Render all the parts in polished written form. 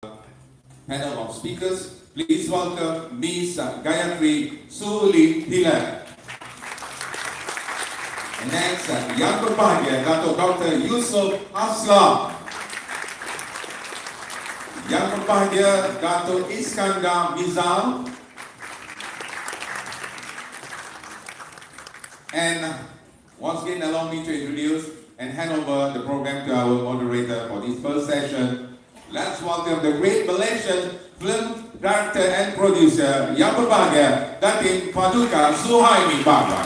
panel of speakers. Please welcome Ms. Gayatri Sulin Pilar. And next, Yang Berbahagia Dato' Dr. Yusuf Aslam. Yang Berbahagia Dato' Iskandar Mizal. And once again, allow me to introduce and hand over the program to our moderator for this first session. Let's welcome the great Malaysian film director and producer, Yang Berbahagia Datin Paduka Suhaimi Baba.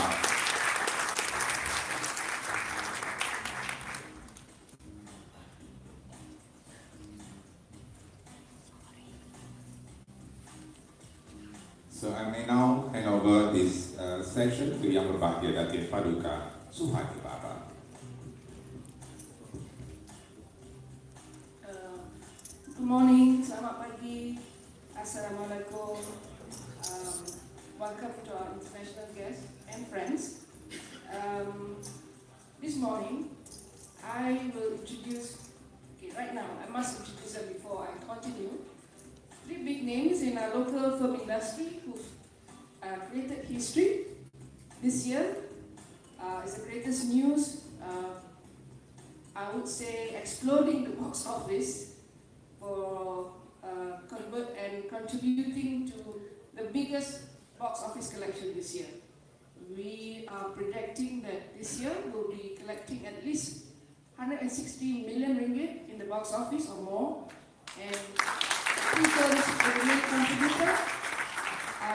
So I may now hand over this session to Yang Berbahagia Datin Paduka Suhaimi Baba. Good morning, selamat pagi, assalamualaikum. Welcome to our international guests and friends. This morning, I will introduce, right now, I must introduce them before I continue. Three big names in our local film industry who've created history. This year is the greatest news, I would say exploding the box office for contributing to the biggest box office collection this year. We are projecting that this year we'll be collecting at least 160 million ringgit in the box office or more. And two films will be a contributor.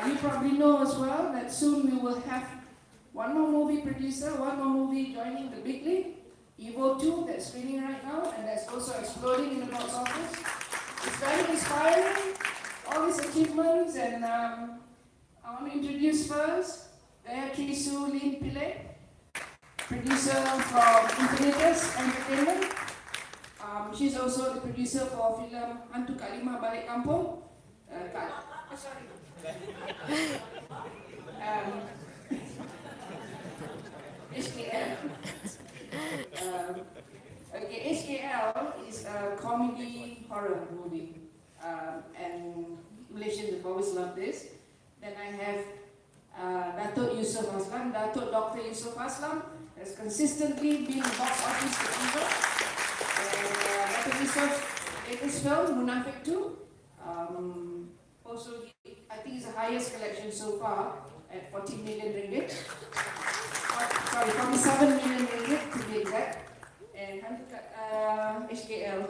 You probably know as well that soon we will have one more movie producer, one more movie joining the big league. Evo 2 that's screening right now and that's also exploding in the box office. It's very inspiring, all these achievements, and I want to introduce first Gayatri Sulin Pilar, producer from Infinitas Entertainment. She's also the producer for film Hantu Kak Lima Balik Kampung. Sorry. HKL. HKL is a comedy horror movie, and Malaysians have always loved this. Then I have Dato' Yusuf Aslam. Dato' Dr. Yusuf Aslam has consistently been a box office achiever. And Dato' Yusuf's latest film, Munafik 2, also I think it's the highest collection so far at 40 million ringgit. Sorry, 47 million ringgit to be exact. And HKL,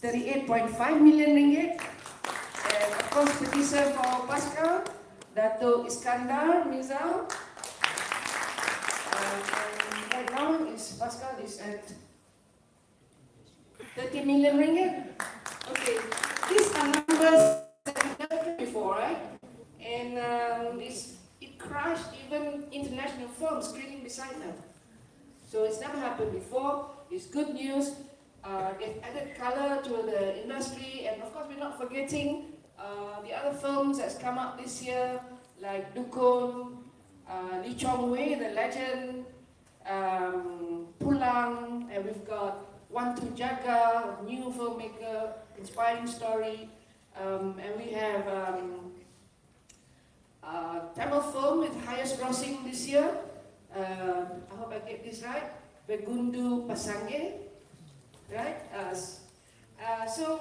38.5 million ringgit. And of course, producer for Pascal, Dato' Iskandar Mizal. And right now, Pascal is at 30 million ringgit. Okay, these are numbers that we've never heard before, right? And it crushed even international films screening beside them. So it's never happened before. It's good news. They've added color to the industry, and of course we're not forgetting the other films that's come up this year, like Dukun, Lee Chong Wei, the legend, Pulang, and we've got Wan Tu Jaga, a new filmmaker, inspiring story, and we have Tamil film with highest grossing this year. I hope I get this right. Begundu Pasange, right? So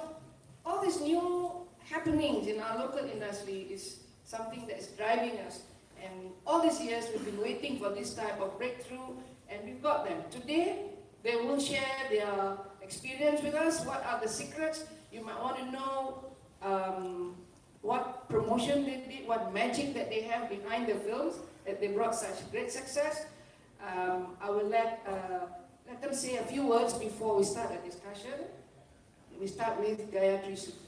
all these new happenings in our local industry is something that's driving us. And all these years we've been waiting for this type of breakthrough, and we've got them. Today, they will share their experience with us. What are the secrets? You might want to know what promotion they did, what magic that they have behind the films, that they brought such great success. I will let them say a few words before we start the discussion. We start with Gayatri Sulin.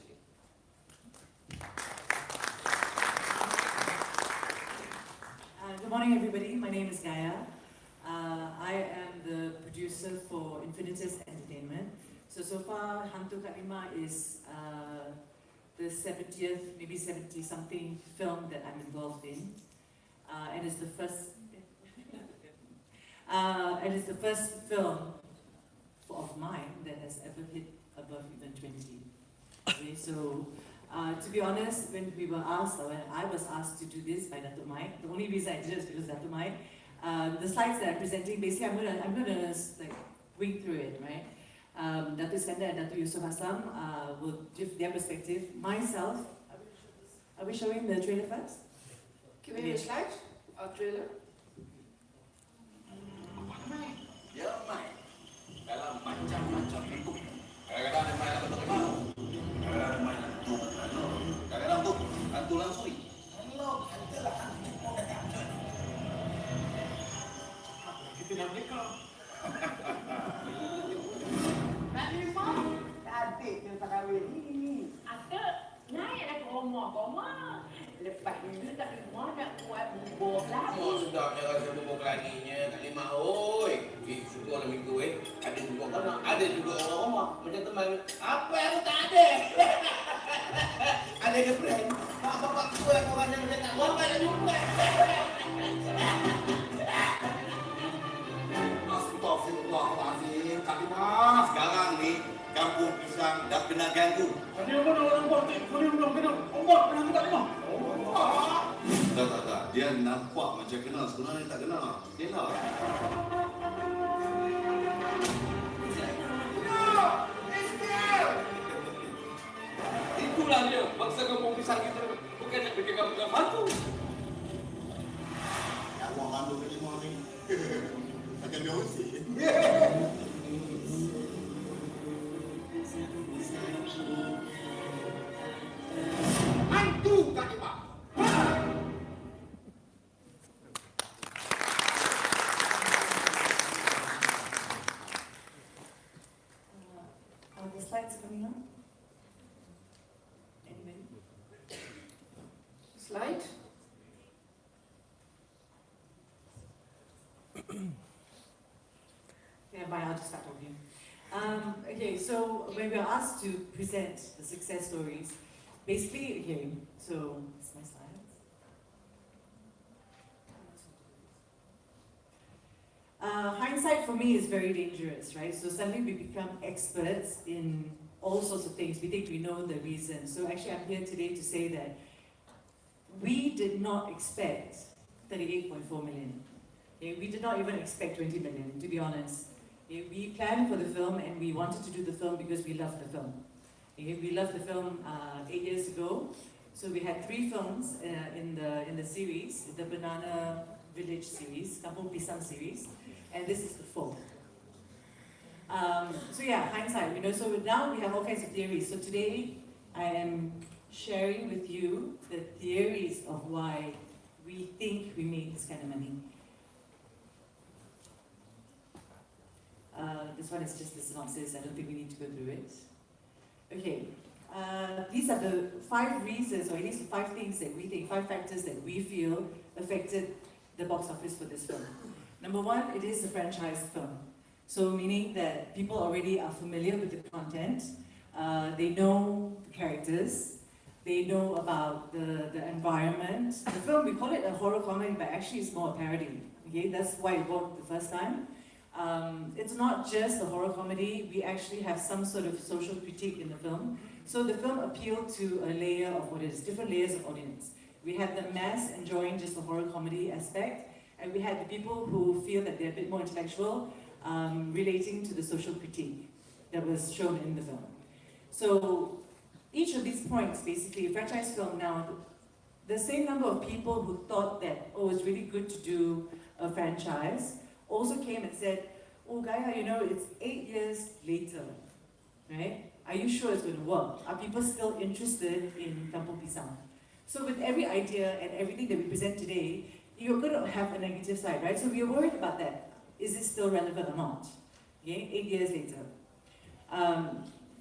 Good morning, everybody. My name is Gaya. I am the producer for Infinitas Entertainment. So far, Hantu Kak Lima is the 70th, maybe 70-something film that I'm involved in. And it's the first film of mine that has ever hit above even 20 So, to be honest, when we were asked, or when I was asked to do this by Datuk Mike, the only reason I did it is because Datuk Mike. The slides that I'm presenting, basically, I'm gonna like wing through it, right? Datuk Iskandar and Datuk Yusuf Hassan will give their perspective. Myself, are we showing the trailer first? Can we have a slide? Our trailer? Ya, Mai. Dalam macam-macam bentuk. Kadang-kadang ada main dalam bentuk rimau. Kadang-kadang ada main hantu. Kadang-kadang tu hantu langsui. Kalau hantulah hantu jempol dan hantu. Kita dah nikah. Nak rimau? Adik yang tak kahwin ni. Ada naik dah ke rumah. Lepas ni tak rumah nak buat bubur lagi. Oh, sedapnya rasa bubur kelaginya Kak Lima. Oi, syukurlah minggu ada juga orang, ada juga orang rumah. Macam teman, apa yang aku tak ada? Ada ke friend? Mak bapak tua yang orang yang macam tak buat apa yang jumpa. Astagfirullahaladzim, Kak Lima. Sekarang ni, kampung pisang dah kena ganggu. Tadi apa dah orang buat tik? Tadi belum kena. Ombak pernah Kak Lima. Tak. Dia nampak macam kenal, sebenarnya tak kenal. Kenal. Itulah dia. Bangsa kampung pisang kita bukan nak bikin kampung hantu. Yang orang hantu Kak Lima ni. Macam dia usik. Hantu Kak Lima. Are the slides coming on? Anybody? Slide? Yeah, bye, I'll just start talking. Okay, so when we are asked to present the success stories, basically, okay, so it's my slides. Hindsight for me is very dangerous, right? So suddenly we become experts in all sorts of things. We think we know the reason. So actually I'm here today to say that we did not expect 38.4 million. Okay, we did not even expect 20 million, to be honest. Okay, we planned for the film and we wanted to do the film because we loved the film. Okay, we loved the film 8 years ago. So we had 3 films in the series, the Banana Village series, Kampung Pisang series, and this is the 4th. So yeah, hindsight, so now we have all kinds of theories. So today I am sharing with you the theories of why we think we made this kind of money. This one is just the synopsis, I don't think we need to go through it. Okay, these are the 5 reasons, or at least 5 things that we think, 5 factors that we feel affected the box office for this film. Number 1, it is a franchise film. So meaning that people already are familiar with the content, they know the characters, they know about the environment. The film, we call it a horror comedy, but actually it's more a parody. Okay, that's why it worked the first time. It's not just a horror comedy, we actually have some sort of social critique in the film. So the film appealed to a layer of audience, different layers of audience. We had the mass enjoying just the horror comedy aspect, and we had the people who feel that they're a bit more intellectual, relating to the social critique that was shown in the film. So each of these points, basically, a franchise film now, the same number of people who thought that, oh, it's really good to do a franchise, also came and said, oh, Gaia, it's 8 years later, right? Are you sure it's going to work? Are people still interested in Kampung Pisang? So with every idea and everything that we present today, you're going to have a negative side, right? So we are worried about that. Is it still relevant or not? Okay, 8 years later.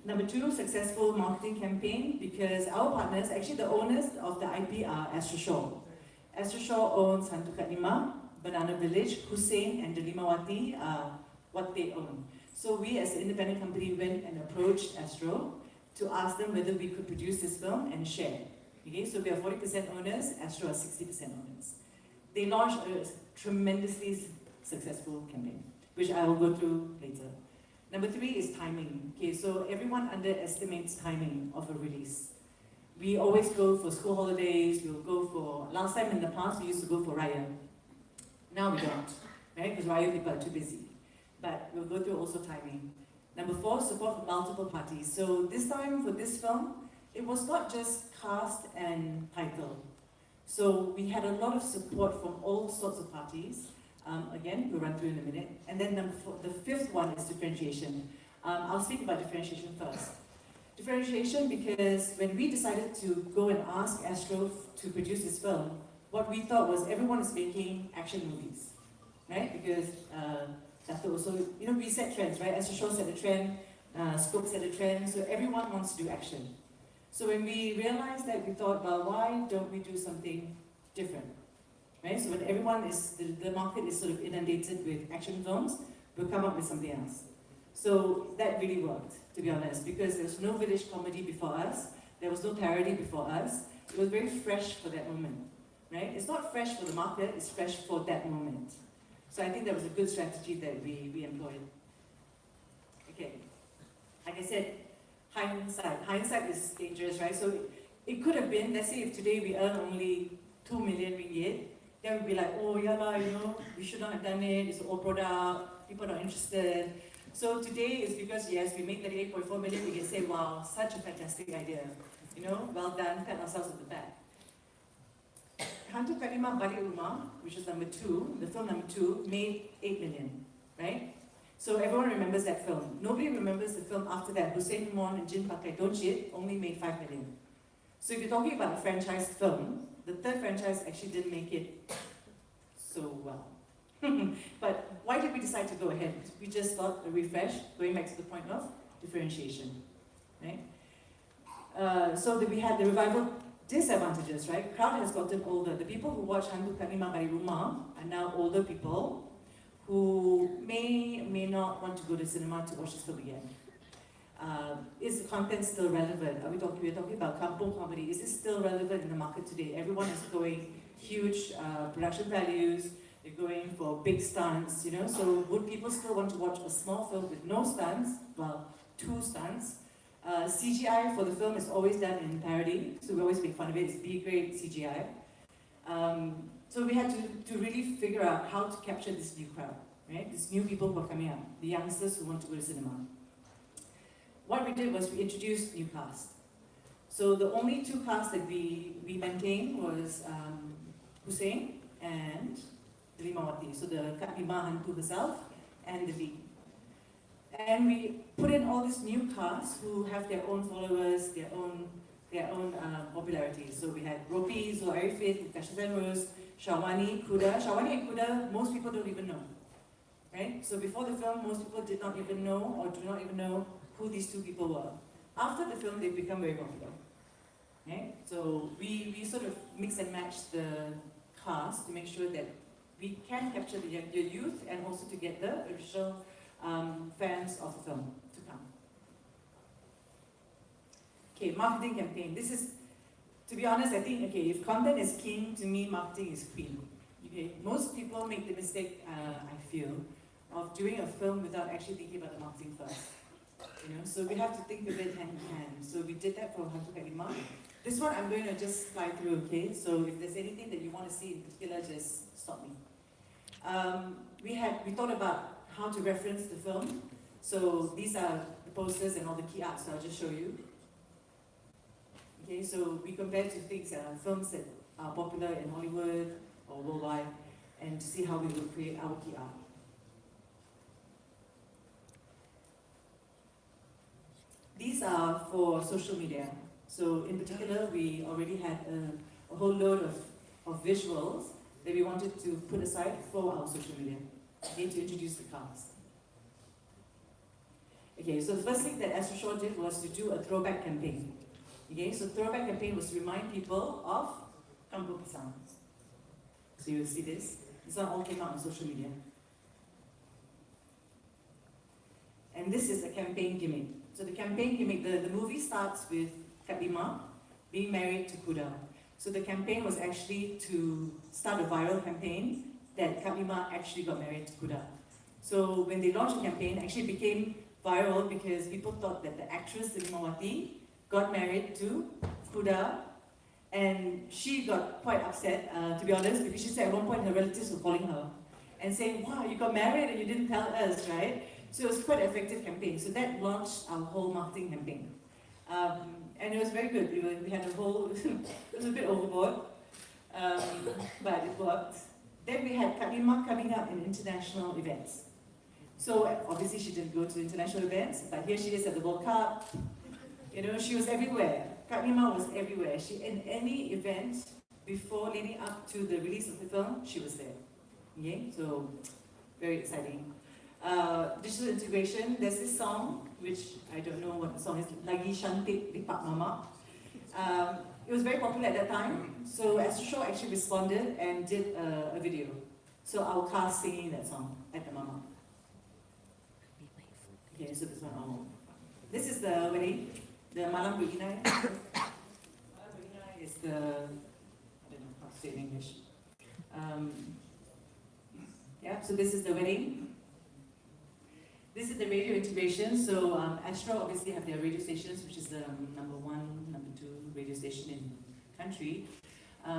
Number 2, successful marketing campaign, because our partners, actually the owners of the IP are Astroshaw. Astroshaw owns Hantu Kat Lima, Banana Village, Hussein and Delimawati are what they own. So we as an independent company went and approached Astro to ask them whether we could produce this film and share. Okay, so we are 40% owners, Astro are 60% owners. They launched a tremendously successful campaign, which I will go through later. Number 3 is timing. Okay, so everyone underestimates timing of a release. We always go for school holidays, we'll go for, last time in the past we used to go for Raya. Now we don't, right? Because Raya people are too busy. But we'll go through also timing. Number 4, support from multiple parties. So this time for this film, it was not just cast and title. So we had a lot of support from all sorts of parties. Again, we'll run through in a minute. And then the 5th one is differentiation. I'll speak about differentiation first. Differentiation because when we decided to go and ask Astro to produce this film, what we thought was everyone is making action movies, right? Because that also, we set trends, right? Astro set a trend, Scope set a trend, so everyone wants to do action. So when we realized that, we thought, well, why don't we do something different? Right? So when everyone is, the market is sort of inundated with action films, we'll come up with something else. So that really worked, to be honest, because there's no village comedy before us, there was no parody before us. It was very fresh for that moment, right? It's not fresh for the market, it's fresh for that moment. So I think that was a good strategy that we employed. Okay, like I said, hindsight is dangerous, right? So it could have been, let's say if today we earn only 2 million ringgit, then we'd be like, oh yeah lah, we should not have done it, it's an old product, people are not interested. So today is because yes, we made 38.4 million, we can say, wow, such a fantastic idea. Well done, pat ourselves on the back. Hantu Kalimah Balik Rumah, which is number 2, the film number 2, made 8 million, right? So everyone remembers that film. Nobody remembers the film after that. Hussein Mon and Jin Pakai Donjit only made 5 million. So if you're talking about a franchise film, the 3rd franchise actually didn't make it so well. But why did we decide to go ahead? We just thought a refresh, going back to the point of differentiation, right? So that we had the revival disadvantages, right? Crowd has gotten older. The people who watch Hantu Kalimah Balik Rumah are now older people who may not want to go to cinema to watch this film again. Is the content still relevant? We're talking about kampung comedy. Is it still relevant in the market today? Everyone is going huge production values. They're going for big stunts, So would people still want to watch a small film with no stunts? Well, 2 stunts. CGI for the film is always done in parody, so we always make fun of it. It's B-grade CGI. So we had to really figure out how to capture this new crowd, right? These new people who are coming up, the youngsters who want to go to cinema. What we did was we introduced new cast. So the only 2 casts that we maintained was Hussein and Rimawati. So the Kalimah Hantu herself and the lead. And we put in all these new casts who have their own followers, their own popularity. So we had Ropi, Zul Arifin, Kashifan Rose, Shawani, Kuda. Shawani and Kuda, most people don't even know, right? So before the film, most people did not even know or do not even know who these 2 people were. After the film, they've become very popular, right? So we sort of mix and match the cast to make sure that we can capture the youth and also to get the original fans of the film to come. Okay, marketing campaign. This is, to be honest, I think, if content is king, to me, marketing is queen. Okay, most people make the mistake, I feel, of doing a film without actually thinking about the marketing first. So we have to think of it hand in hand. So we did that for Hantu Kalimah. This one I'm going to just fly through, okay? So if there's anything that you want to see in particular, just stop me. We thought about how to reference the film. So these are the posters and all the key arts, so I'll just show you. Okay, so we compared to things, films that are popular in Hollywood or worldwide, and to see how we would create our key art. These are for social media. So in particular, we already had a whole load of visuals that we wanted to put aside for our social media, to introduce the cast. Okay, so the first thing that Astro Shaw did was to do a throwback campaign. Okay, so throwback campaign was to remind people of Kampung Pisang. So you'll see this. This one all came out on social media. And this is a campaign gimmick. So the campaign gimmick, the movie starts with Kalimah being married to Kuda. So the campaign was actually to start a viral campaign that Kalimah actually got married to Kuda. So when they launched the campaign, actually became viral because people thought that the actress Limawati got married to Kuda, and she got quite upset, to be honest, because she said at one point her relatives were calling her and saying, wow, you got married and you didn't tell us, right? So it was quite an effective campaign. So that launched our whole marketing campaign. And it was very good. We had a whole, it was a bit overboard, but it worked. Then we had Karima coming up in international events. So obviously she didn't go to international events, but here she is at the World Cup. You know, she was everywhere. Karima was everywhere. She, in any event before leading up to the release of the film, she was there. Okay, so very exciting. Digital integration, there's this song, which I don't know what the song is, Lagi Shantik di Pak Mama. It was very popular at that time, so Astro Show actually responded and did a video. So our cast singing that song at the Mama. Okay, so this one, oh. This is the wedding, the Malam Beginai. Malam Beginai is the, I don't know how to say it in English. Yeah, so this is the wedding. This is the radio integration. So Astro obviously have their radio stations, which is the number 1, number 2 radio station in the country.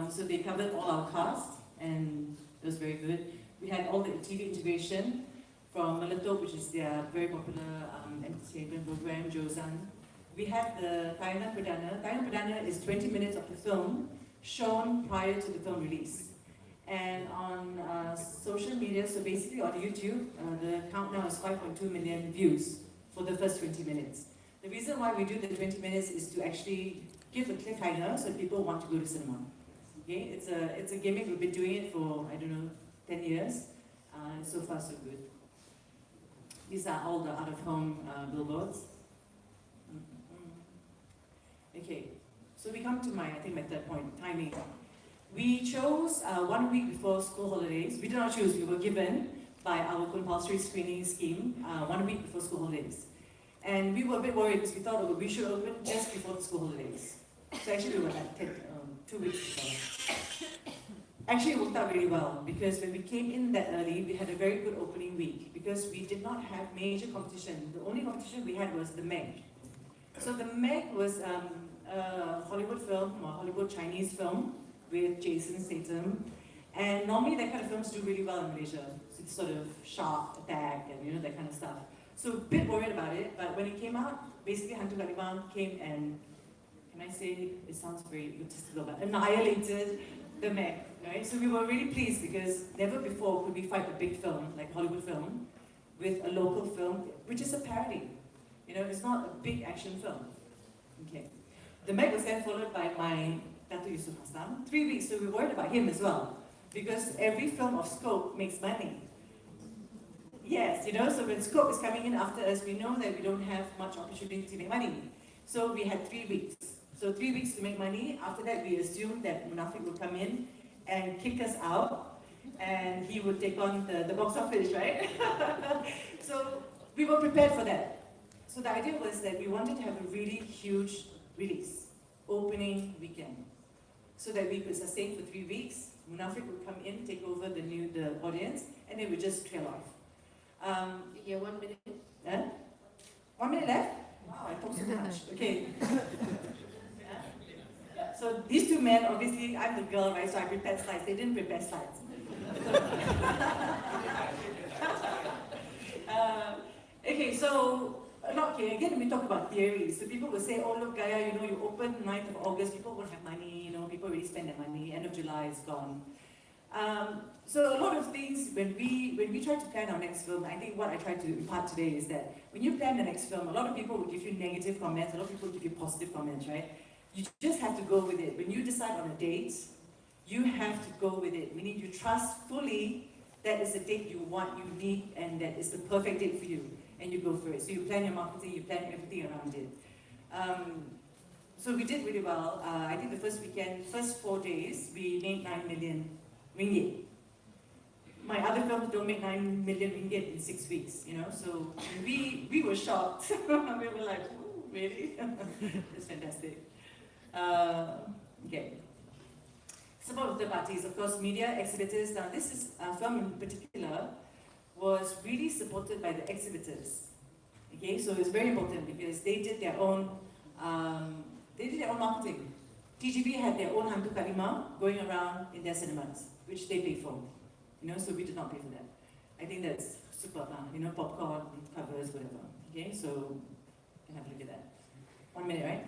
So they covered all our cast, and it was very good. We had all the TV integration from Meletup, which is their very popular entertainment program, Jozan. We had the Tayangan Perdana. Tayangan Perdana is 20 minutes of the film shown prior to the film release. And on social media, so basically on YouTube, the count now is 5.2 million views for the first 20 minutes. The reason why we do the 20 minutes is to actually give a cliffhanger so people want to go to cinema. Okay, it's a gimmick. We've been doing it for, I don't know, 10 years. So far, so good. These are all the out-of-home billboards. Okay, so we come to my third point, timing. We chose 1 week before school holidays. We did not choose, we were given by our compulsory screening scheme 1 week before school holidays. And we were a bit worried because we thought we should open just before the school holidays. So actually we were like 2 weeks before. Actually it worked out really well because when we came in that early, we had a very good opening week because we did not have major competition. The only competition we had was the Meg. So the Meg was a Hollywood film, or Hollywood Chinese film, with Jason Statham, and normally that kind of films do really well in Malaysia. So it's sort of shark attack and that kind of stuff. So a bit worried about it, but when it came out, basically Hantu Kat Lima came and, can I say, it sounds very egotistical, but annihilated the Meg, right? So we were really pleased because never before could we fight a big film, like a Hollywood film, with a local film, which is a parody. It's not a big action film. Okay. The Meg was then followed by my Dato' Yusuf Hassan, 3 weeks, so we worried about him as well, because every film of scope makes money. Yes, so when scope is coming in after us, we know that we don't have much opportunity to make money. So we had 3 weeks. So 3 weeks to make money. After that, we assumed that Munafik would come in and kick us out, and he would take on the box office, right? So we were prepared for that. So the idea was that we wanted to have a really huge release, opening weekend, so that we could sustain for 3 weeks. Munafik would come in, take over the audience, and it would just trail off. 1 minute. 1 minute left? Wow, I talk so much. Okay. So these two men, obviously, I'm the girl, right? So I prepared slides. They didn't prepare slides. Okay, so again, we talk about theories. So people will say, oh, look, Gaya, you open 9th of August, people won't have money, people already spend their money, end of July is gone. So a lot of things, when we try to plan our next film, I think what I try to impart today is that when you plan the next film, a lot of people will give you negative comments, a lot of people will give you positive comments, right? You just have to go with it. When you decide on a date, you have to go with it. Meaning you trust fully that is the date you want, you need, and that is the perfect date for you. And you go for it. So you plan your marketing, you plan everything around it. So we did really well. I think the first weekend, first 4 days, we made 9 million ringgit. My other films don't make 9 million ringgit in 6 weeks, So we were shocked. We were like, ooh, really? It's fantastic. Okay. Support of third parties, of course, media, exhibitors. Now this film in particular was really supported by the exhibitors. Okay, so it's very important because they did their own marketing. TGV had their own hantu kalima going around in their cinemas, which they paid for. So we did not pay for that. I think that's superb, popcorn, covers, whatever. Okay, so you can have a look at that. 1 minute, right?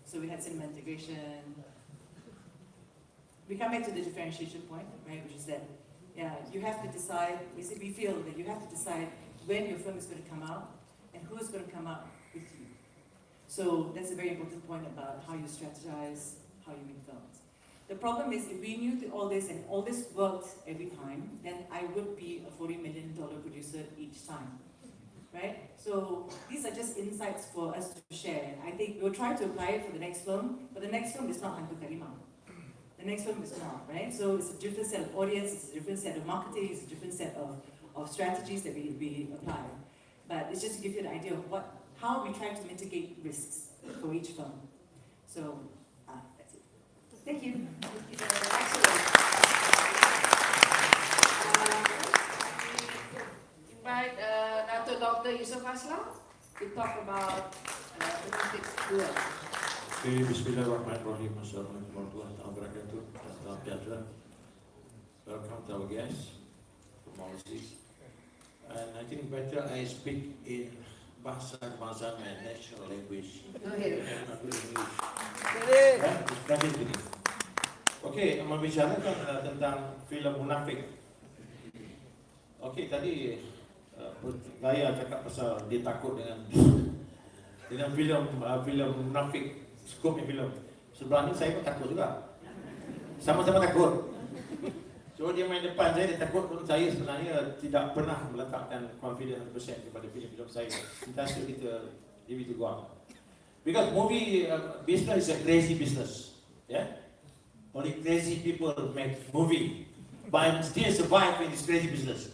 So we had cinema integration. We come back to the differentiation point, right, which is that, you have to decide, we feel that you have to decide when your film is going to come out and who is going to come out with you. So that's a very important point about how you strategize, how you make films. The problem is if we knew all this and all this worked every time, then I would be a $40 million producer each time, right? So these are just insights for us to share. I think we'll try to apply it for the next film, but the next film is not Hantu Kalima. The next film is not, right? So it's a different set of audience, it's a different set of marketing, it's a different set of strategies that we apply. But it's just to give you an idea of how we try to mitigate risks for each film. So that's it. Thank you. Excellent. Invite Dr. Yusuf Aslam to talk about domestic tour. Okay, Bismillahirrahmanirrahim. Assalamualaikum warahmatullahi wabarakatuh. Salam sejahtera. Welcome to our guests from overseas. And I think better I speak in bahasa kebangsaan and national language. Go ahead. Not English. It's better begini. Okay, membicarakan tentang filem Munafik. Okay, tadi Gaya cakap pasal dia takut dengan filem Munafik. Skopnya filem. Sebelah ni saya pun takut juga. Sama-sama takut. So dia main depan saya, dia takut pun saya sebenarnya tidak pernah meletakkan confidence 100% kepada filem-filem saya. Kita leave it to God. Because movie business is a crazy business. Yeah? Only crazy people make movie. But still survive in this crazy business.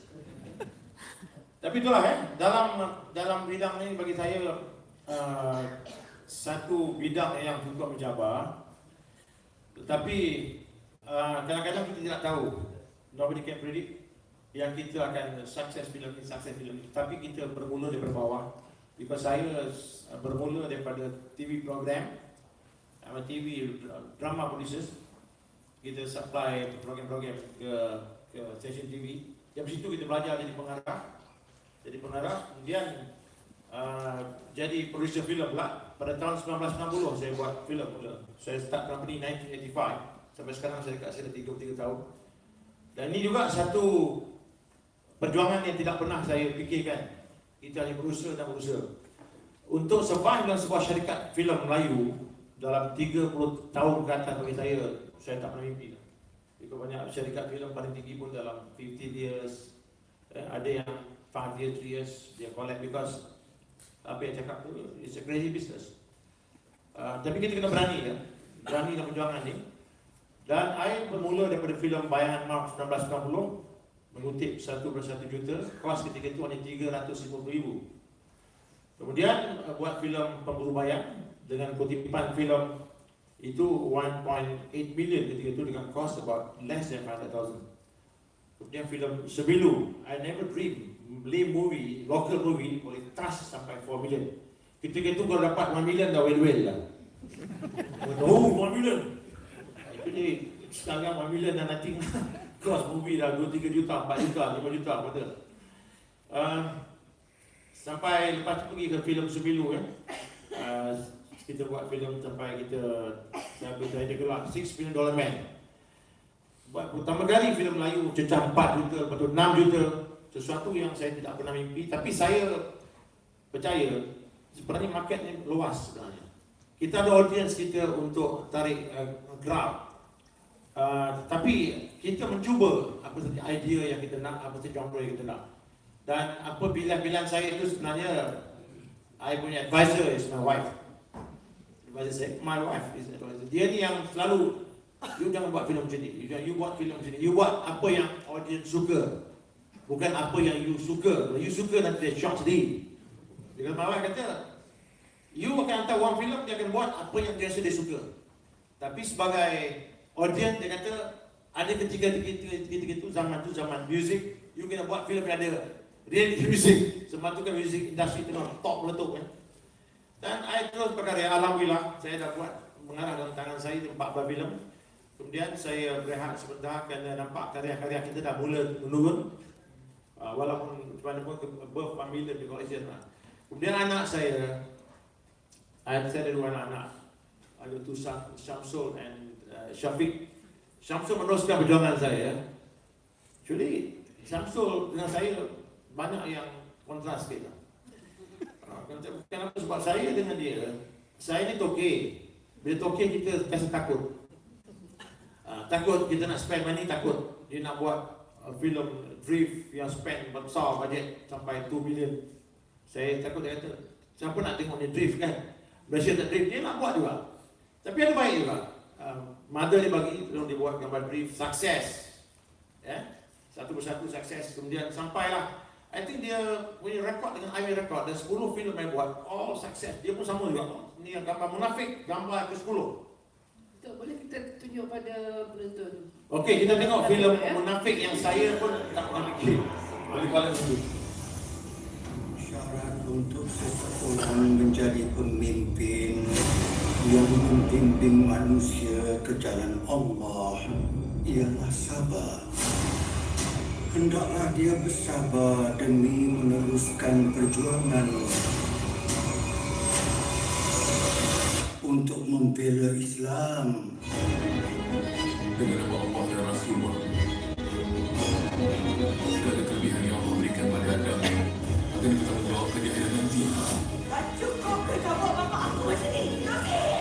Tapi itulah dalam bidang ini bagi saya satu bidang yang cukup mencabar, tetapi kadang-kadang kita tidak tahu, nobody can predict yang kita akan sukses filem ini, tapi kita bermula dari bawah. Because saya bermula daripada TV program, TV drama producers, kita supply program-program ke stesen TV. Dari situ kita belajar jadi pengarah, kemudian jadi producer filem pula. Pada tahun 1960 saya buat filem mula. Saya start company 1985. Sampai sekarang saya dekat sini 33 tahun. Dan ini juga satu perjuangan yang tidak pernah saya fikirkan. Kita hanya berusaha. Untuk survive dalam sebuah syarikat filem Melayu dalam 30 tahun ke atas bagi saya tak pernah mimpi. Ikut banyak syarikat filem paling tinggi pun dalam 15 years. Ada yang 5 years, 3 years dia collect because apa yang cakap tu, it's a crazy business. Tapi kita kena berani dalam perjuangan ni. Dan saya bermula daripada filem Bayangan Maaf 1990, mengutip 1/1 juta, kos ketika itu hanya 350,000. Kemudian buat filem Pemburu Bayang dengan kutipan filem itu 1.8 million ketika itu dengan kos about less than 500,000. Kemudian filem Sebilu, I never dream Malay movie, local movie boleh touch sampai 4 million. Ketika itu kalau dapat 1 million dah well lah. Oh, 1 million. Itu ni sekarang 1 million dah nothing. Cost movie dah 2-3 juta, 4 juta, 5 juta betul. Sampai lepas tu pergi ke filem Sebilu kita buat filem sampai kita ada gelar $6 million man. Buat pertama kali filem Melayu cecah 4 juta, lepas tu 6 juta. Sesuatu yang saya tidak pernah mimpi, tapi saya percaya sebenarnya market ni luas sebenarnya. Kita ada audience kita untuk tarik crowd. Tapi kita mencuba apa saja idea yang kita nak, apa saja genre yang kita nak. Dan apa pilihan-pilihan saya itu sebenarnya I punya advisor is my wife. Advisor saya, my wife is advisor. Dia ni yang selalu, you jangan buat filem macam ni, you buat filem macam ni, you buat apa yang audience suka. Bukan apa yang you suka. Kalau you suka nanti dia shock sendiri. Dia kata, you akan hantar one filem, dia akan buat apa yang dia rasa dia suka. Tapi sebagai audience, dia kata, ada ketika itu zaman music, you kena buat filem yang ada Real music, semasa tu kan music industri tengah top meletup kan. Dan saya terus berkarya, alhamdulillah saya dah buat mengarah dalam tangan saya 14 filem. Kemudian saya berehat sebentar kerana nampak karya-karya kita dah mula menurun. Walaupun mana pun above 1 million di collection lah. Kemudian anak saya ada dua anak-anak. Ada tu Syamsul and Syafiq. Syamsul meneruskan perjuangan saya. Actually Syamsul dengan saya banyak yang kontras kita. Kenapa? Sebab saya dengan dia, saya ni tokey. Bila tokey kita kasi takut. Takut kita nak spend money, takut dia nak buat filem drift yang spend besar bajet sampai 2 million. Saya takut, dia kata siapa nak tengok dia drift kan. Malaysia tak drift, dia nak buat juga. Tapi ada baik juga. Mother dia bagi, dia buat gambar drift, sukses. Satu persatu sukses. Kemudian sampailah, I think dia punya rekod dengan I punya rekod. Dan 10 filem yang buat, all sukses. Dia pun sama juga. Ini yang gambar munafik, gambar ke-10. Betul, boleh kita tunjuk pada penonton. Okey, kita tengok filem munafik yang saya pun tak pernah fikir. Boleh kalian dulu. Syarat untuk seseorang menjadi pemimpin yang membimbing manusia ke jalan Allah ialah sabar. Hendaklah dia bersabar demi meneruskan perjuangan untuk membela Islam. Dengan nama Allah dan Rasulullah, segala kelebihan yang Allah berikan pada Adam akan bertanggungjawabkan di akhirat nanti. Cukup ke kau bawa bapak aku macam ni?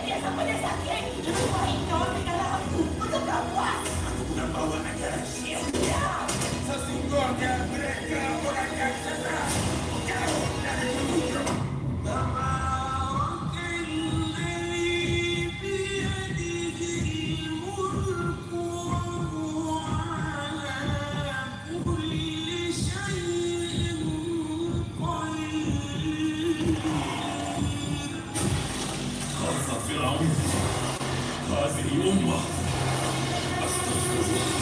Dia sampai dia sakit. Baik kau tinggal aku untuk kau puas. Aku nak bawa ajaran Syiah. Sesungguhnya mereka orang yang sesat. Jauh dari petunjuk. هذه أمة أستغفر الله.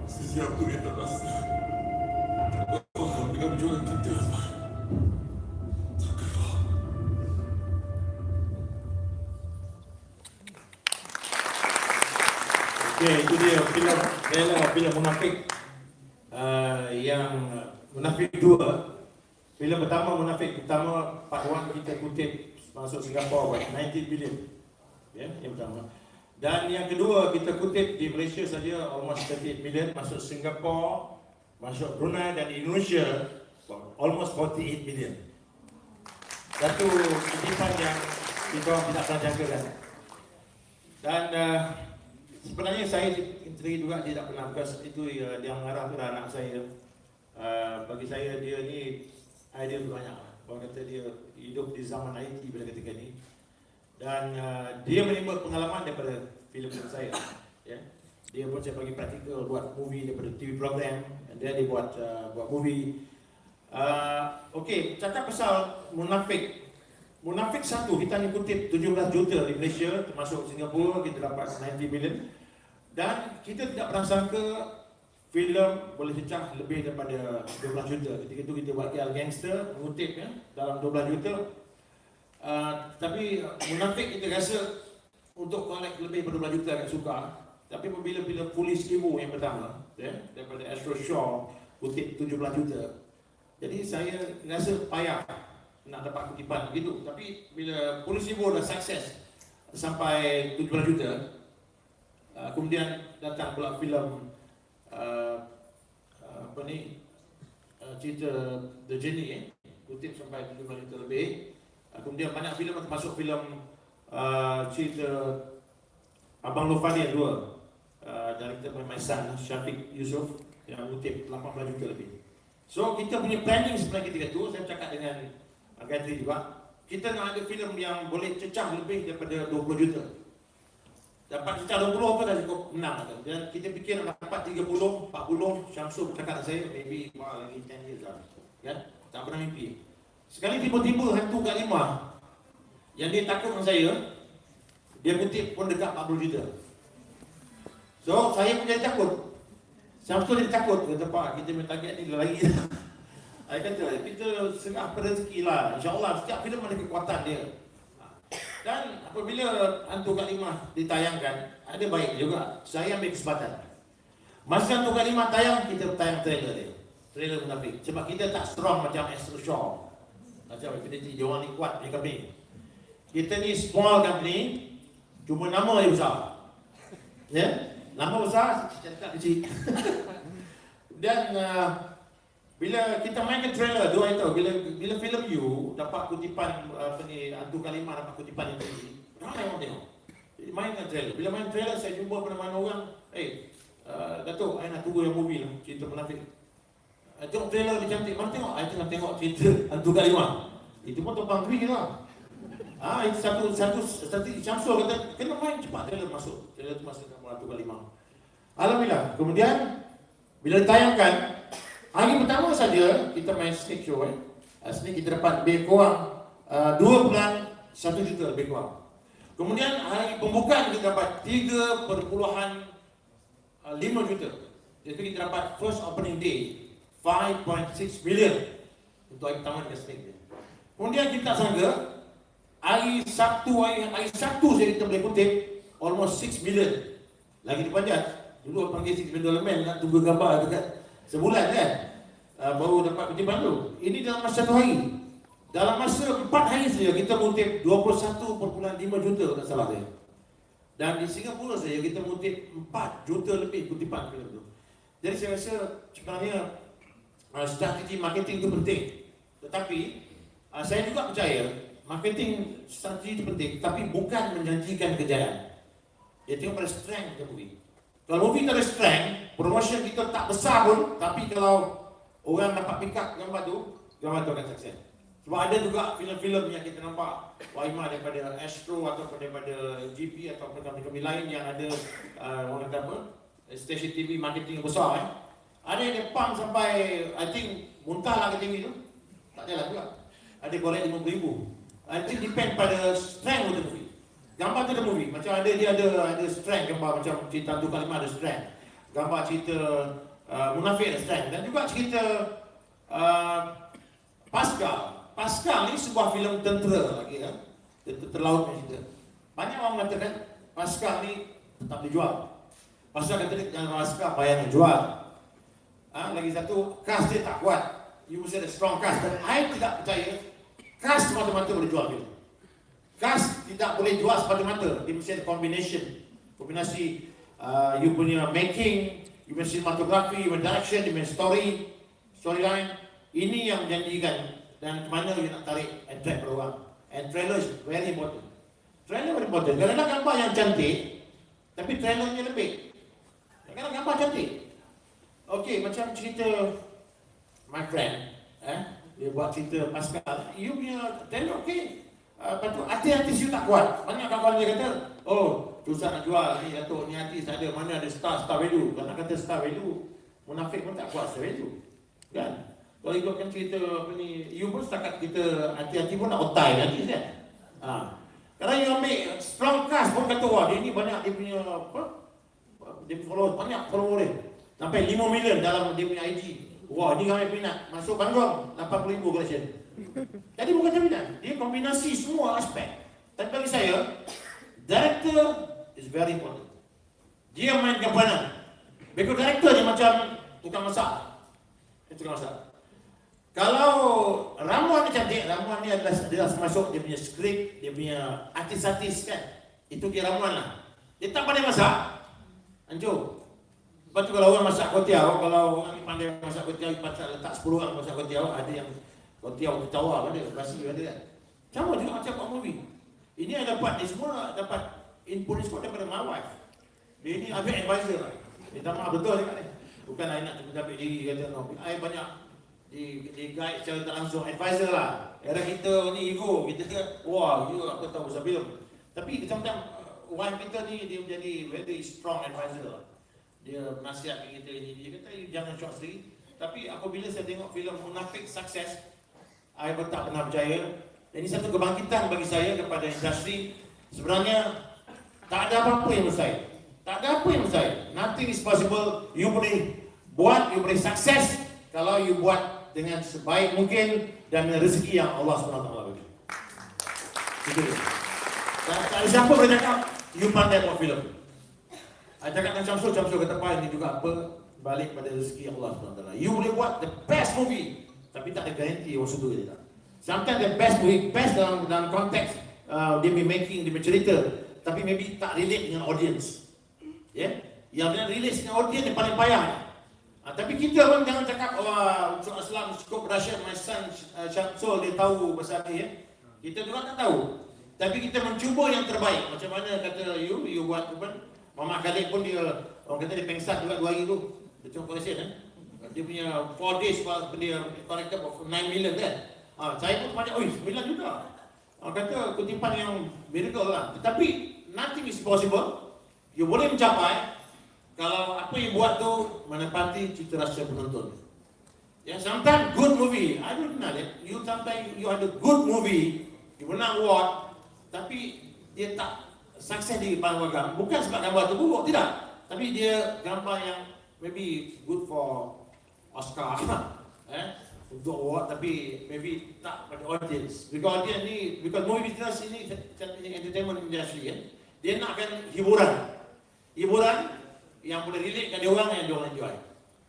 Sesiapa yang tak rasa tak faham dengan perjuangan kita, takkan faham. Okey, itu dia filem munafik. Yang munafik 2. Filem pertama munafik pertama part 1 kita kutip masuk Singapura buat 90 billion. Ya, yang pertama. Dan yang kedua kita kutip di Malaysia saja almost 38 million, masuk Singapura, masuk Brunei dan Indonesia almost 48 million. Satu kutipan yang kita orang tidak pernah jangkakan. Dan sebenarnya saya sendiri juga tidak pernah, because itu yang mengarah tu anak saya. Bagi saya dia ni idea banyak. Orang kata dia hidup di zaman IT pada ketika ni. Dan dia menimba pengalaman daripada filem saya. Ya. Dia pun saya bagi praktikal buat movie daripada TV program. Dan dia buat movie. Okey, cakap pasal munafik. Munafik 1 kita ni kutip 17 juta di Malaysia, termasuk Singapura kita dapat 90 million. Dan kita tidak pernah sangka filem boleh pecah lebih daripada 12 juta. Ketika itu kita buat KL Gangster, mengutip ya, dalam 12 juta. Tapi munafik kita rasa untuk collect lebih daripada 12 juta agak suka. Tapi apabila Polis Ibu yang pertama, ya, daripada Astro Shaw, kutip 17 juta. Jadi saya rasa payah nak dapat kutipan begitu. Tapi bila Polis Ibu dah sukses sampai 17 juta, kemudian datang pula filem apa ni, cerita The Journey, kutip sampai 17 juta lebih. Kemudian banyak filem termasuk filem cerita Abang Lofani yang 2 dari kita Maisan Syafiq Yusof yang mengutip 18 juta lebih. So kita punya planning sebenarnya ketika tu, saya cakap dengan Gayatri juga, kita nak ada filem yang boleh cecah lebih daripada 20 juta. Dapat cecah 20 apa dah cukup menang. Dan kita fikir dapat 30, 40, Syamsul bercakap dengan saya, maybe lagi 10 years lah. Kan? Tak pernah mimpi. Sekali tiba-tiba hantu kat 5 yang dia takut dengan saya, dia kutip pun dekat 40 juta. So saya pun jadi takut. Syamsul dia takut. Kata Pak, kita punya target ni lagi. Saya kata kita serah pada rezeki lah. InsyaAllah setiap filem ada kekuatan dia. Dan apabila Hantu Kat 5 ditayangkan, ada baik juga. Saya ambil kesempatan. Masa Hantu Kat 5 tayang, kita tayang trailer dia. Trailer Munafik. Sebab kita tak strong macam Astro Shaw. Macam Infinity, dia orang ni kuat punya company. Kita ni small company, cuma nama dia besar. Ya? Nama besar, cakap kecil. Dan bila kita mainkan trailer, dua itu, bila filem You dapat kutipan Hantu Kat 5 dapat kutipan yang tinggi, ramai orang tengok. Mainkan trailer. Bila main trailer, saya jumpa mana-mana orang, Datuk, saya nak tunggu yang movie lah, cerita Munafik. Tengok trailer dia cantik, mana tengok? Saya tengah tengok cerita Hantu Kat 5. Itu pun tumpang tweet lah. Itu satu Syamsul kata, kena main cepat trailer masuk. Trailer tu masuk dalam Hantu Kat 5. Alhamdulillah. Kemudian, bila ditayangkan, hari pertama saja kita main snake show. Snake kita dapat lebih kurang 2.1 juta lebih kurang. Kemudian hari pembukaan kita dapat 3.5 juta. Jadi kita dapat first opening day 5.6 million untuk hari pertama dekat snake dia. Kemudian kita tak sangka hari Sabtu saya kita boleh kutip almost 6 million. Lagi dipanjat. Dulu panggil 6 million man nak tunggu gambar dekat sebulan kan. Baru dapat kutipan tu. Ini dalam masa 1 hari. Dalam masa 4 hari saja kita mengutip 21.5 juta tak salah saya. Dan di Singapura saja kita mengutip 4 juta lebih kutipan filem tu. Jadi saya rasa sebenarnya strategi marketing itu penting. Tetapi saya juga percaya marketing strategi itu penting, tapi bukan menjanjikan kejayaan. Dia tengok pada strength the movie. Kalau movie tak ada strength, promotion kita tak besar pun, tapi kalau orang dapat pick up gambar tu akan sukses. Sebab ada juga filem-filem yang kita nampak Waimah daripada Astro atau daripada GP atau company lain yang ada orang kata apa, stesen TV marketing besar Ada yang dia pump sampai I think muntah lah ke tinggi tu. Tak jalan juga. Ada korek 5,000. I think depend pada strength of the movie. Gambar tu the movie. Macam dia ada strength gambar macam cerita Hantu Kat 5 ada strength. Gambar cerita Munafik ada strength. Dan juga cerita Pascal ni sebuah filem tentera lagi kan. Tentera laut macam cerita. Banyak orang mengatakan Pascal ni tetap dijual. Pascal kata dia Pascal bayar jual. Lagi satu, cast dia tak kuat. You must have a strong cast. Dan I tidak percaya cast semata-mata boleh jual film. Cast tidak boleh jual semata-mata. Dia mesti ada kombinasi you punya making, you punya cinematography, you punya direction, you punya storyline. Ini yang menjanjikan dan mana you nak tarik attract orang. And trailer is very important. Trailer very important. Kadang-kadang gambar yang cantik, tapi trailernya lebih. Kadang-kadang gambar cantik. Okey, macam cerita my friend, dia buat cerita Pascal, you punya trailer okey. Lepas tu artis you tak kuat. Banyak kawan dia kata, oh, susah nak jual ni Datuk, ni artis ada, mana ada star value. Kalau nak kata star value, Munafik pun tak kuat star value. Kan? Kalau ikutkan cerita apa ni, you pun setakat kita hati-hati pun nak otai nanti kan. Kalau you ambil strong cast pun kata, wah dia ni banyak dia punya apa? Dia follow banyak follower dia. Sampai 5 million dalam dia punya IG. Wah, ni ramai minat. Masuk Bangkok 80,000 collection. Jadi bukan minat, dia kombinasi semua aspek. Tapi bagi saya, director is very important. Dia mainkan peranan. Because director dia macam tukang masak. Tukang masak. Kalau ramuan dia cantik, ramuan ni adalah termasuk dia punya skrip, dia punya artis-artis kan. Itu dia ramuan lah. Dia tak pandai masak, hancur. Lepas tu kalau orang masak kotiau, kalau orang ni pandai masak kotiau, letak 10 orang masak kotiau, ada yang kotiau tertawar ada, basi ada kan. Sama juga macam buat movie. Ini yang dapat, ni semua dapat input ni semua daripada my wife. Dia ni ambil advisor lah. Dia tak maaf betul dekat ni. Bukan I nak ambil diri kata no. I banyak di guide secara tak langsung, advisor lah. Era kita ni ego, kita kata wah you apa tahu pasal film. Tapi sometimes wife kita ni dia menjadi very strong advisor lah. Dia nasihat kita ini, dia kata jangan short sendiri. Tapi apabila saya tengok filem Munafik sukses, I tak pernah percaya. Ini satu kebangkitan bagi saya kepada industri. Sebenarnya tak ada apa-apa yang mustahil. Tak ada apa yang mustahil. Nothing is possible. You boleh buat, you boleh sukses kalau you buat dengan sebaik mungkin dan dengan rezeki yang Allah SWT bagi. Itu dia. Dan tak ada siapa boleh cakap you pandai buat filem. Saya cakap dengan Syamsul kata apa ini juga apa balik pada rezeki Allah SWT. You boleh buat the best movie, tapi tak ada garanti orang suka dia tak. Sometimes the best movie, best dalam konteks dia making, dia bercerita, tapi maybe tak relate dengan audience. Ya, yang dia relate dengan audience yang paling payah. Tapi kita pun jangan cakap untuk Islam cukup dahsyat, my son Syamsul dia tahu pasal ni ya. Kita juga tak tahu. Tapi kita mencuba yang terbaik. Macam mana kata you buat tu pun. Mama Khalid pun dia, orang kata dia pengsan juga 2 hari tu. Dia cuma koleksi dia punya 4 days dia collected of 9 million kan. Saya pun banyak, 9 juga. Orang kata kutipan yang miracle lah. Tetapi nothing is possible. You boleh mencapai kalau apa yang buat tu menepati cita rasa penonton. Ya, sometimes good movie, I don't know that. Sometimes you ada good movie, you menang award, tapi dia tak sukses di depan warga. Bukan sebab gambar tu buruk, tidak. Tapi dia gambar yang maybe good for Oscar, untuk award, tapi maybe tak pada audience. Because audience ni, because movie business ini entertainment industry ya, dia nakkan hiburan yang boleh relate dengan dia orang yang dia orang enjoy.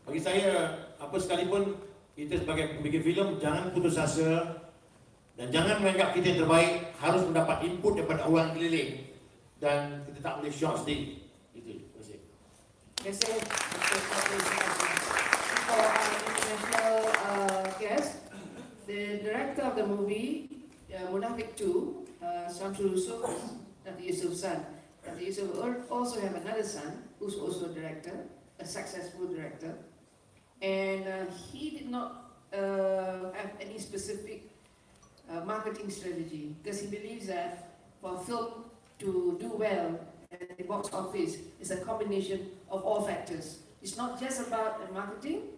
Bagi saya, apa sekalipun kita sebagai pembikin filem jangan putus asa dan jangan menganggap kita yang terbaik, harus mendapat input daripada orang keliling. Dan kita tak boleh short sendiri. Itu. Terima kasih. Terima kasih. For our international guest, the director of the movie, Munafik 2, Syamsul Yusuf, Dr. Yusuf's son. Dr. Yusuf also have another son, who's also a director, a successful director. And he did not have any specific marketing strategy, because he believes that for film to do well at the box office is a combination of all factors. It's not just about the marketing.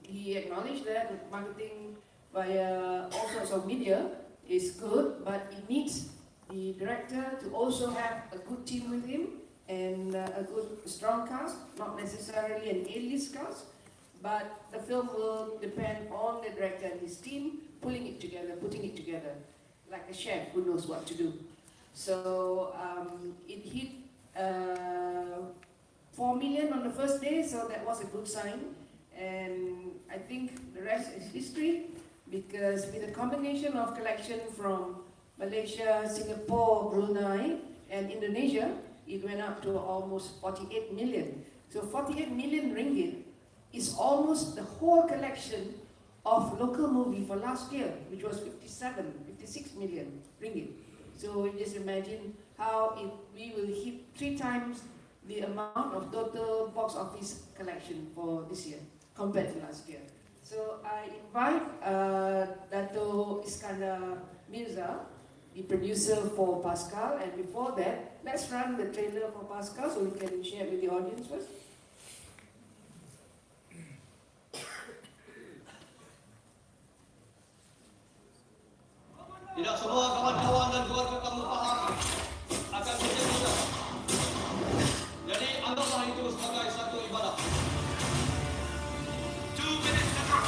He acknowledged that marketing via all sorts of media is good, but it needs the director to also have a good team with him and a good, strong cast, not necessarily an A-list cast, but the film will depend on the director and his team putting it together, like a chef who knows what to do. So it hit 4 million on the first day, so that was a good sign. And I think the rest is history, because with a combination of collection from Malaysia, Singapore, Brunei, and Indonesia, it went up to almost 48 million. So 48 million ringgit is almost the whole collection of local movie for last year, which was 56 million ringgit. So you just imagine how if we will hit 3 times the amount of total box office collection for this year compared to last year. So I invite Dato Iskandar Mirza, the producer for Pascal, and before that, let's run the trailer for Pascal so we can share with the audience first. Tidak semua kawan-kawan dan keluarga kamu faham akan kerja kita. Jadi anggaplah itu sebagai satu ibadah. 2 minutes to drop.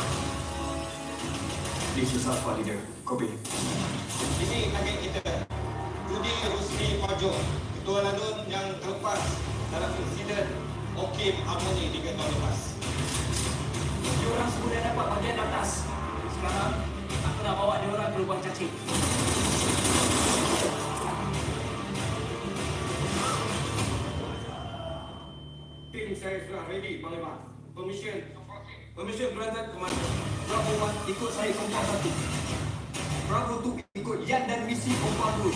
This is our leader, Kobe. Ini target kita. Budi Rusdi Pajo, Ketua Lanun yang terlepas dalam insiden Okim Harmoni 3 tahun lepas. Diorang sudah dapat bagian atas. Sekarang aku nak bawa diorang ke lubang cacing. Tim saya sudah ready, Panglima. Permission granted, Commander. Berapa ikut saya kompos 1. korang untuk ikut yang dan misi perempuan dulu.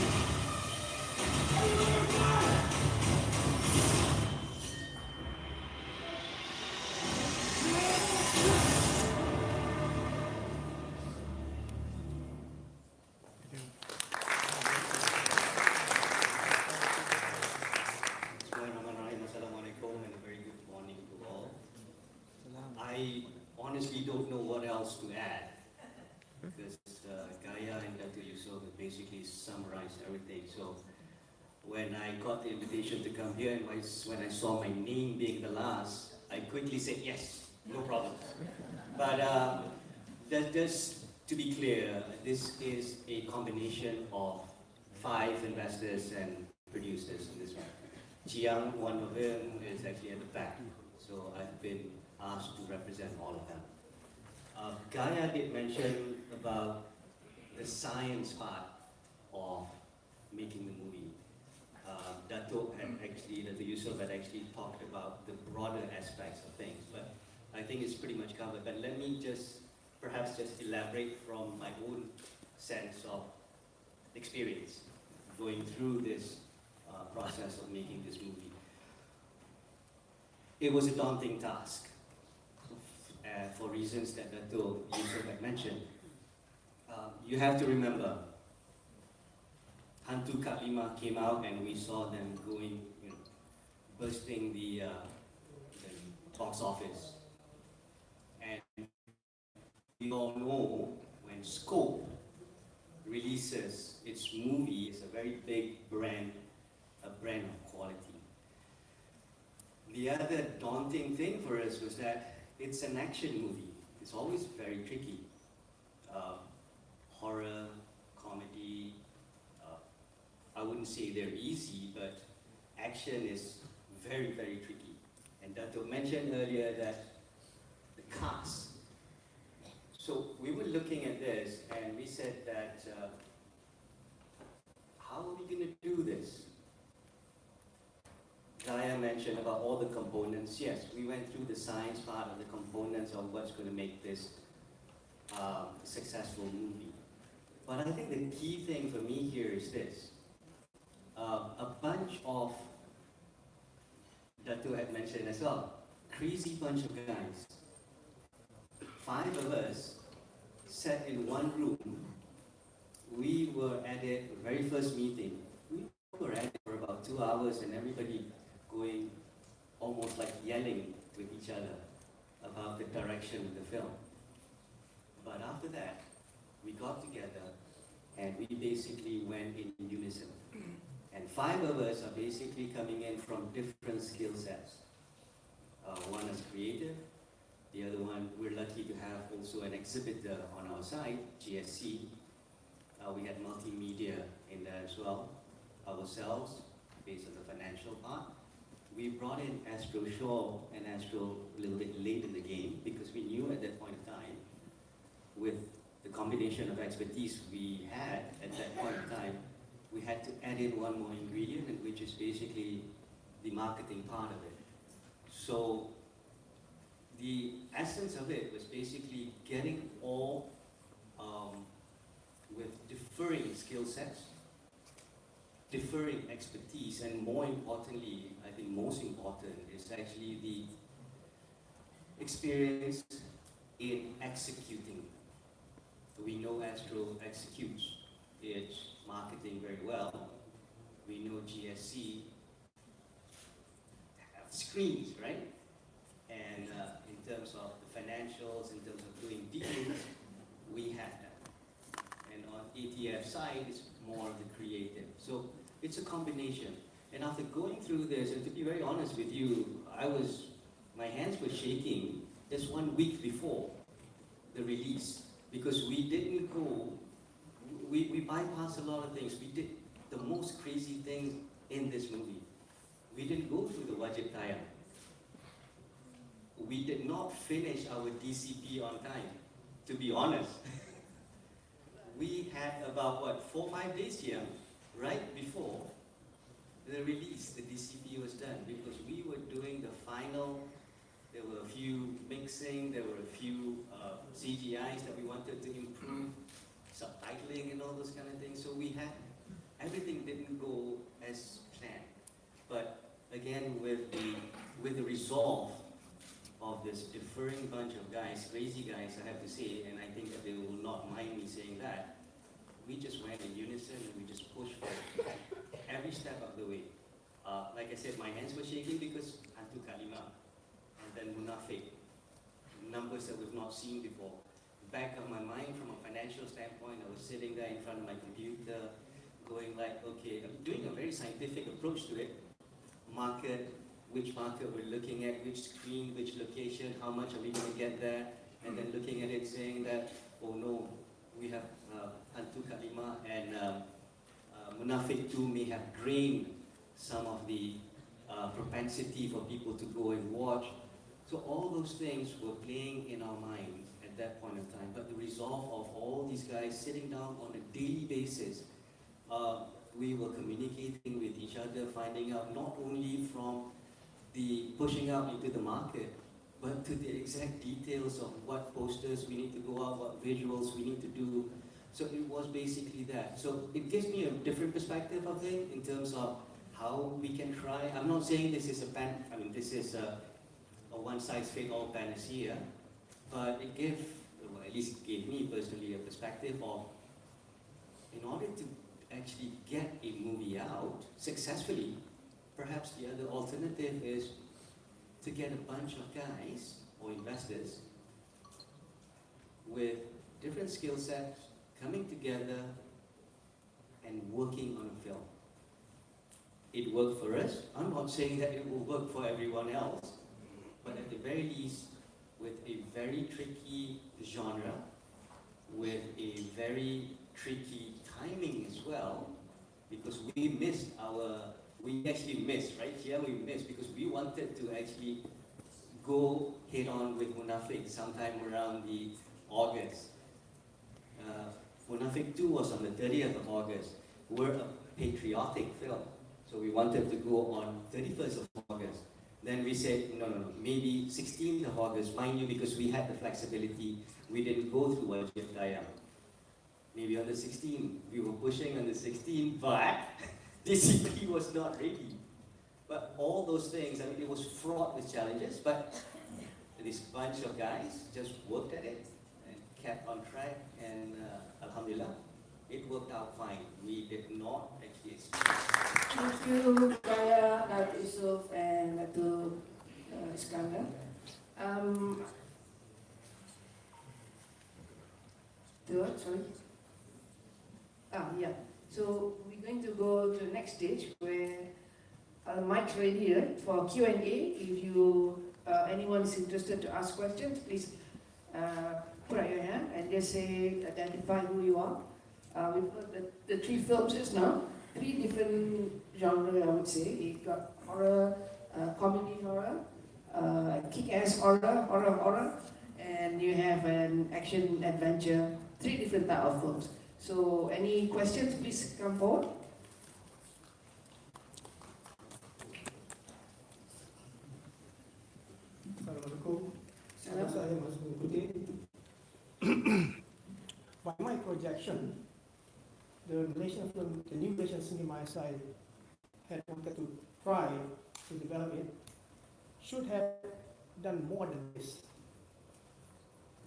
Bismillahirrahmanirrahim. Assalamualaikum and a very good morning to all. I honestly don't know what else to add because Gaya and Dr. Yusof have basically summarized everything. So when I got the invitation to come here and when I saw my name being the last, I quickly said yes, no problem. But just to be clear, this is a combination of 5 investors and producers in this one. Chiang, one of them, is actually at the back, so I've been asked to represent all of them. Gaya did mention about the science part of making the movie. Dato Yusof had actually talked about the broader aspects of things, but I think it's pretty much covered. But let me perhaps just elaborate from my own sense of experience going through this process of making this movie. It was a daunting task for reasons that Dato Yusof had mentioned. You have to remember, Hantu Kat Lima came out and we saw them going, bursting the box office. And we all know when Scope releases its movie, it's a very big brand, a brand of quality. The other daunting thing for us was that it's an action movie. It's always very tricky. Horror, comedy, I wouldn't say they're easy, but action is very, very tricky. And Dato mentioned earlier that the cast. So we were looking at this and we said that, how are we going to do this? Gaya mentioned about all the components. Yes, we went through the science part of the components of what's going to make this a successful movie. But I think the key thing for me here is this. A bunch of, Dato had mentioned as well, crazy bunch of guys. 5 of us sat in one room. We were at it, the very first meeting. We were at it for about 2 hours and everybody going almost like yelling with each other about the direction of the film. But after that, we got together and we basically went in unison. And 5 of us are basically coming in from different skill sets. One is creative, the other one, we're lucky to have also an exhibitor on our side, GSC. We had multimedia in there as well, ourselves, based on the financial part. We brought in Astro Shaw and Astro a little bit late in the game because we knew at that point of time, with the combination of expertise we had at that point in time, we had to add in one more ingredient, which is basically the marketing part of it. So the essence of it was basically getting all with differing skill sets, differing expertise, and more importantly, I think most important is actually the experience in executing. We know Astro executes its marketing very well. We know GSC have screens, right? And in terms of the financials, in terms of doing deals, we had that. And on ATF side, it's more of the creative. So it's a combination. And after going through this, and to be very honest with you, my hands were shaking just 1 week before the release, because we didn't go, we bypassed a lot of things. We did the most crazy things in this movie. We didn't go through the wajib tayang. We did not finish our DCP on time, to be honest. We had about, 4 or 5 days here, right before the release, the DCP was done, because we were doing the final. There were a few mixing, there were a few CGIs that we wanted to improve. subtitling and all those kind of things. So everything didn't go as planned. But again, with the resolve of this differing bunch of guys, crazy guys, I have to say, and I think that they will not mind me saying that, we just went in unison and we just pushed for every step of the way. Like I said, my hands were shaking because Hantu Kalima and then Munafik, numbers that we've not seen before. Back of my mind, from a financial standpoint, I was sitting there in front of my computer, going like, okay, I'm doing a very scientific approach to it. Which market we're looking at, which screen, which location, how much are we going to get there, and then looking at it saying that, oh no, we have Hantu Kalima and Munafik 2 may have drained some of the propensity for people to go and watch. So all those things were playing in our minds at that point in time. But the resolve of all these guys sitting down on a daily basis, we were communicating with each other, finding out not only from the pushing out into the market, but to the exact details of what posters we need to go out, what visuals we need to do. So it was basically that. So it gives me a different perspective of it in terms of how we can try. I'm not saying this is a one-size-fits-all panacea, but it gave, well, at least gave me personally a perspective of, in order to actually get a movie out successfully, perhaps the other alternative is to get a bunch of guys or investors with different skill sets coming together and working on a film. It worked for us. I'm not saying that it will work for everyone else, but at the very least, with a very tricky genre, with a very tricky timing as well, because we actually missed, right? Yeah, we missed because we wanted to actually go head on with Munafik sometime around the August. Munafik 2 was on the 30th of August. We're a patriotic film, so we wanted to go on 31st of August. Then we said, no, maybe 16th of August, mind you, because we had the flexibility, we didn't go through Wajib Daya. Maybe on the 16th, we were pushing on the 16th, but DCP was not ready. But all those things, I mean, it was fraught with challenges, but this bunch of guys just worked at it and kept on track, and Alhamdulillah, it worked out fine. We did not actually expect. Thank you, Kaya, Dr. Yusuf, and Dr. Iskandar. Sorry. Yeah. So we're going to go to the next stage where mic's ready here for Q&A. If anyone is interested to ask questions, please put out your hand and just say, identify who you are. We've got the three films just now, three different genres, I would say. You've got horror, comedy horror, kick-ass horror, and you have an action adventure, three different types of films. So any questions, please come forward. Assalamualaikum. Saya Mahmud. By my projection, the new Malaysian cinema as I had wanted to try to develop it, should have done more than this.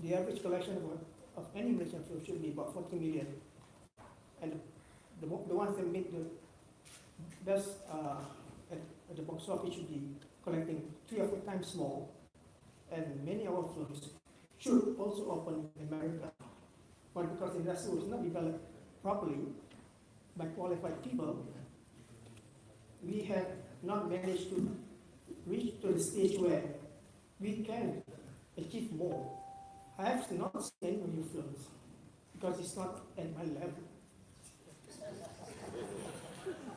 The average collection of any Malaysian film should be about 40 million. And the ones that make the best at the box office should be collecting 3 or 4 times more. And many of our films should also open in America. But because the industry was not developed properly by qualified people, we have not managed to reach to the stage where we can achieve more. I have not seen any films because it's not at my level.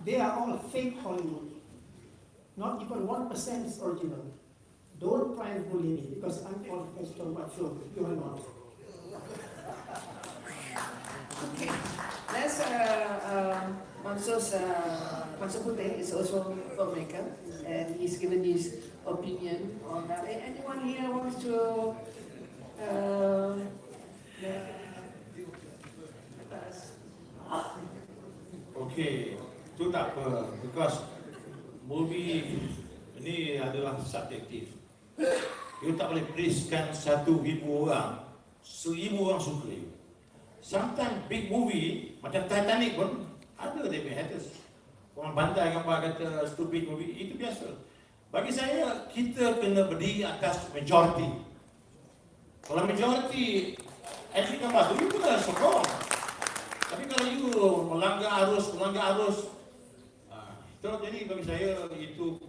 They are all fake Hollywood. Not even 1% is original. Don't try and bully me because I'm qualified to talk about film. You are not. Okay. Let's Mansur Puteh is also a filmmaker, and he's given his opinion on that. Anyone here wants to Okay, itu tak apa, because movie ni adalah subjektif. You tak boleh pleasekan 1,000 orang, 1,000 orang suka you. Sometimes big movie macam Titanic pun ada dia punya haters. Orang bantai gambar kata stupid movie, itu biasa. Bagi saya, kita kena berdiri atas majority. Kalau majority actually gambar tu, you kena sokong. Tapi kalau you melanggar arus, jadi bagi saya itu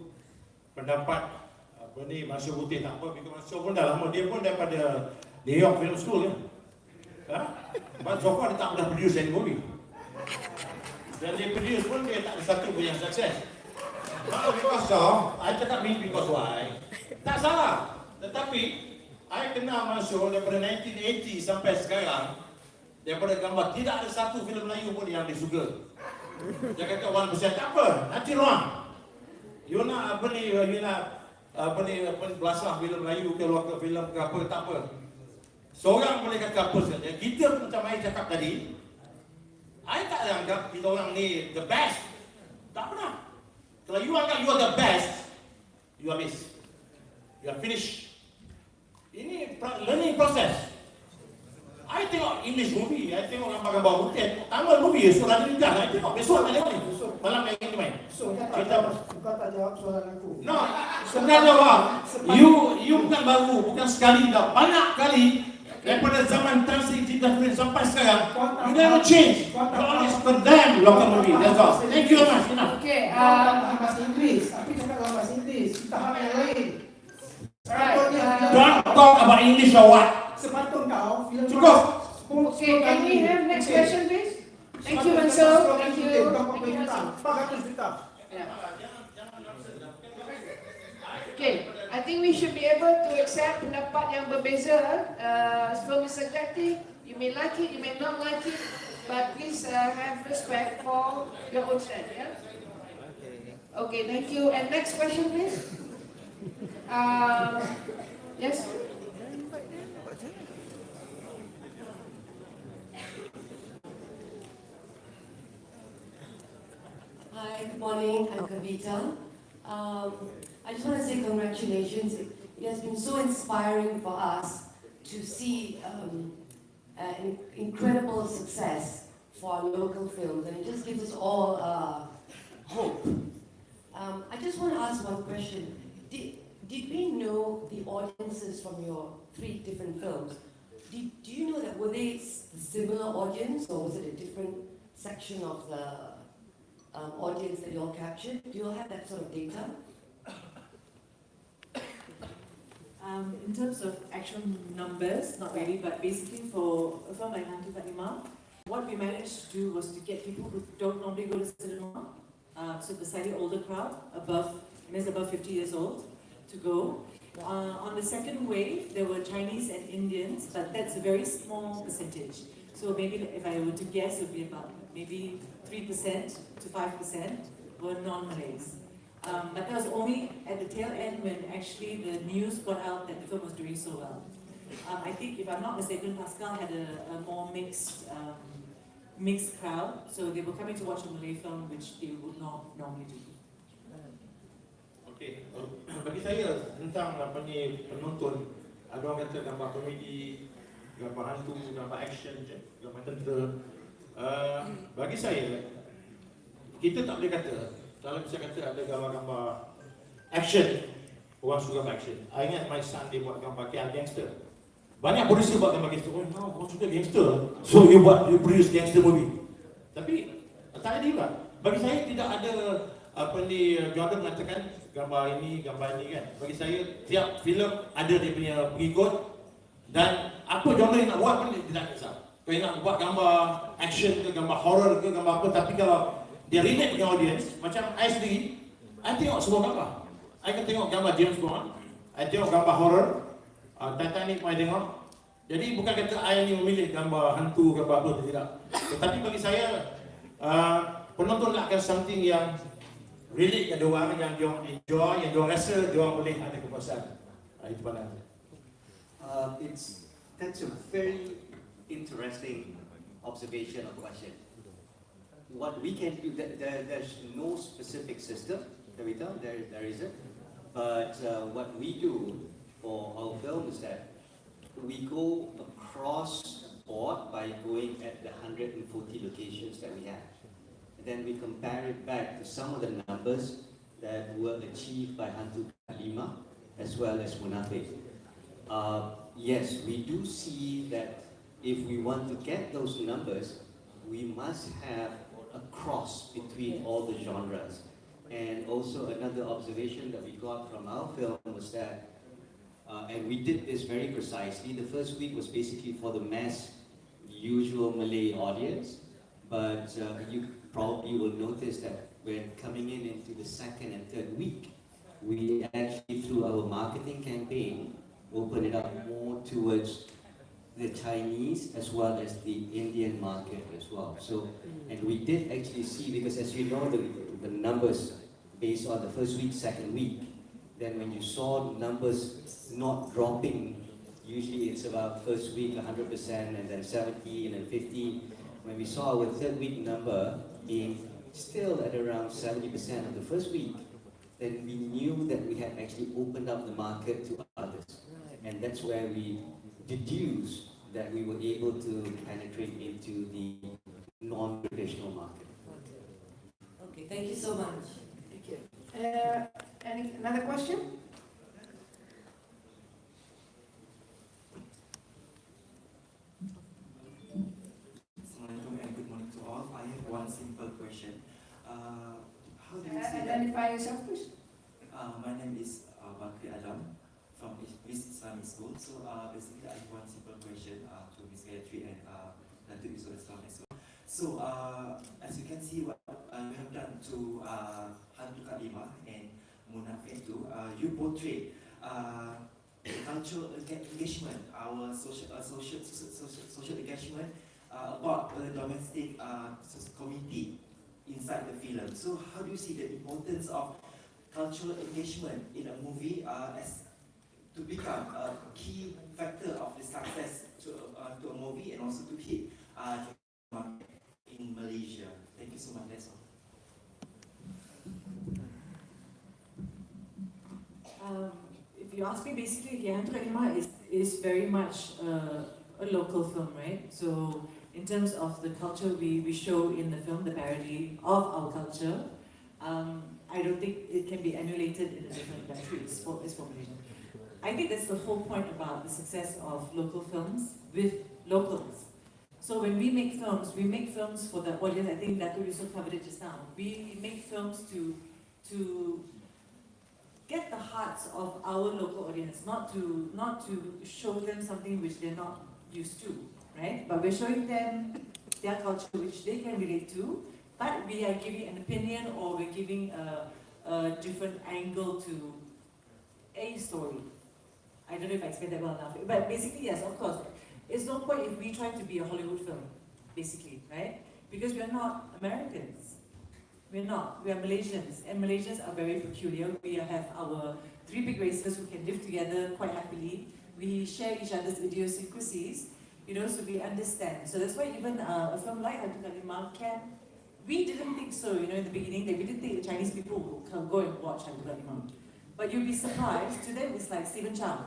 pendapat apa ni, Masuk Putih tak apa, Biko Masuk pun dah lama, dia pun daripada New York Film School kan. But so far dia tak pernah produce any movie. Dan dia produce pun dia tak ada satu pun yang sukses. Kalau because of, I cakap ni because why? Tak salah. Tetapi, I kenal Masuk daripada 1980 sampai sekarang. Daripada gambar, tidak ada satu filem Melayu pun yang disuka. Dia kata 1% tak apa, nanti ruang. You nak apa ni, belasah filem Melayu ke lokal filem ke apa, tak apa. Seorang boleh kata apa saja. Kita pun macam saya cakap tadi, I tak anggap kita orang ni the best. Tak pernah. Kalau you anggap you are the best, you are miss. You are finished. Ini learning process. I tengok English movie, I tengok gambar-gambar hotel, Tamil movie, surah ada juga, I tengok besok tak lewat ni, malam yang ini main. Bukan tak jawab soalan aku. No, sebenarnya jawab. You bukan baru, bukan sekali dah, banyak kali daripada zaman Tan Sri Cipta Film sampai sekarang, you never change. You always condemn local movie, that's all. Thank you very much. Okay, bahasa Inggeris, tapi cakap dalam bahasa Inggeris, kita hal yang lain. Don't talk about English or what? Sepatutnya kau filem cukup. Okay, can we have next question please? Thank you, Mansur. Thank you. Okay, I think we should be able to accept pendapat yang berbeza. Film is subjective. You may like it, you may not like it, but please have respect for your own stand. Yeah. Okay, thank you. And next question, please. Yes. Hi, good morning. I'm Kavita. I just want to say congratulations. It has been so inspiring for us to see an incredible success for our local films, and it just gives us all hope. I just want to ask one question. Did we know the audiences from your 3 different films? Do you know that were they a similar audience, or was it a different section of the audience that you all captured? Do you all have that sort of data? In terms of actual numbers, not really, but basically for a film like Untitled Chapter, what we managed to do was to get people who don't normally go to cinema, so the slightly older crowd, above 50 years old, to go. On the second wave, there were Chinese and Indians, but that's a very small percentage. So maybe if I were to guess, it would be about maybe 3% to 5% were non-Malays. But that was only at the tail end when actually the news got out that the film was doing so well. I think, if I'm not mistaken, Pascal had a more mixed crowd, so they were coming to watch a Malay film, which they would not normally do. Okay, bagi saya tentang apa ni penonton, ada orang kata gambar komedi, gambar hantu, gambar action, gambar tentera. Bagi saya, kita tak boleh kata, kalau bisa kata ada gambar-gambar action, orang suka gambar action. I ingat my son dia buat gambar gangster. Banyak producer buat gambar gangster. Oh, no, orang suka gangster. So you produce gangster movie. Tapi tak ada juga. Bagi saya tidak ada apa ni Jordan mengatakan gambar ini kan. Bagi saya tiap filem ada dia punya pengikut dan apa Jordan nak buat pun dia tidak kisah. Kalau nak buat gambar action ke, gambar horror ke, gambar apa, tapi kalau dia relate dengan audience, macam I sendiri, I tengok semua gambar. I kan tengok gambar James Bond, I tengok gambar horror, Titanic I tengok. Jadi bukan kata I ni memilih gambar hantu, gambar apa, tidak. Tetapi bagi saya, penonton nakkan something yang relate kat diorang, yang diorang enjoy, yang diorang rasa diorang boleh ada kepuasan. Itu pandangan saya. That's a very interesting observation or question. what we can do, there's no specific system, there isn't. But what we do for our film is that we go across board by going at the 140 locations that we have. And then we compare it back to some of the numbers that were achieved by Hantu Kalima as well as Munafik. Yes, we do see that if we want to get those numbers, we must have a cross between all the genres. And also another observation that we got from our film was that, and we did this very precisely, the first week was basically for the mass usual Malay audience, but you probably will notice that when coming into the second and third week, we actually, through our marketing campaign, open it up more towards the Chinese as well as the Indian market as well. So, and we did actually see, because as you know, the numbers based on the first week, second week, then when you saw numbers not dropping, usually it's about first week 100% and then 70 and then 50. When we saw our third week number being still at around 70% of the first week, then we knew that we had actually opened up the market to others. And that's where we deduced that we were able to penetrate into the non-traditional market. Okay, thank you so much. Thank you. Another question? Assalamualaikum and good morning to all. I have one simple question. How do you see that? Identify yourself, please. My name is Bakri Adam from East Islamic School. So basically, I have one simple question to Ms. Gayatri and to Mr. Islam as well. So as you can see, what you have done to Hantu Kalima and Munafik too, you portray cultural engagement, our social engagement about the domestic community inside the film. So how do you see the importance of cultural engagement in a movie as to become a key factor of the success to a movie and also to hit in Malaysia? Thank you so much. That's all. If you ask me, basically, Hantu Kalima is very much a local film, right? So in terms of the culture we show in the film, the parody of our culture, I don't think it can be emulated in a different country. It's for Malaysia. I think that's the whole point about the success of local films with locals. So when we make films for the audience. I think Dato' Yusof covered it just now. We make films to get the hearts of our local audience, not to show them something which they're not used to, right? But we're showing them their culture which they can relate to, but we are giving an opinion or we're giving a different angle to a story. I don't know if I explained that well enough, but basically, yes, of course. It's no point if we try to be a Hollywood film, basically, right? Because we are not Americans. We're not. We are Malaysians, and Malaysians are very peculiar. We have our 3 big races who can live together quite happily. We share each other's idiosyncrasies, so we understand. So that's why even a film like Hantu Kalima we didn't think so, in the beginning, that we didn't think the Chinese people would go and watch Hantu Kalima. But you'll be surprised, to them it's like Stephen Chow.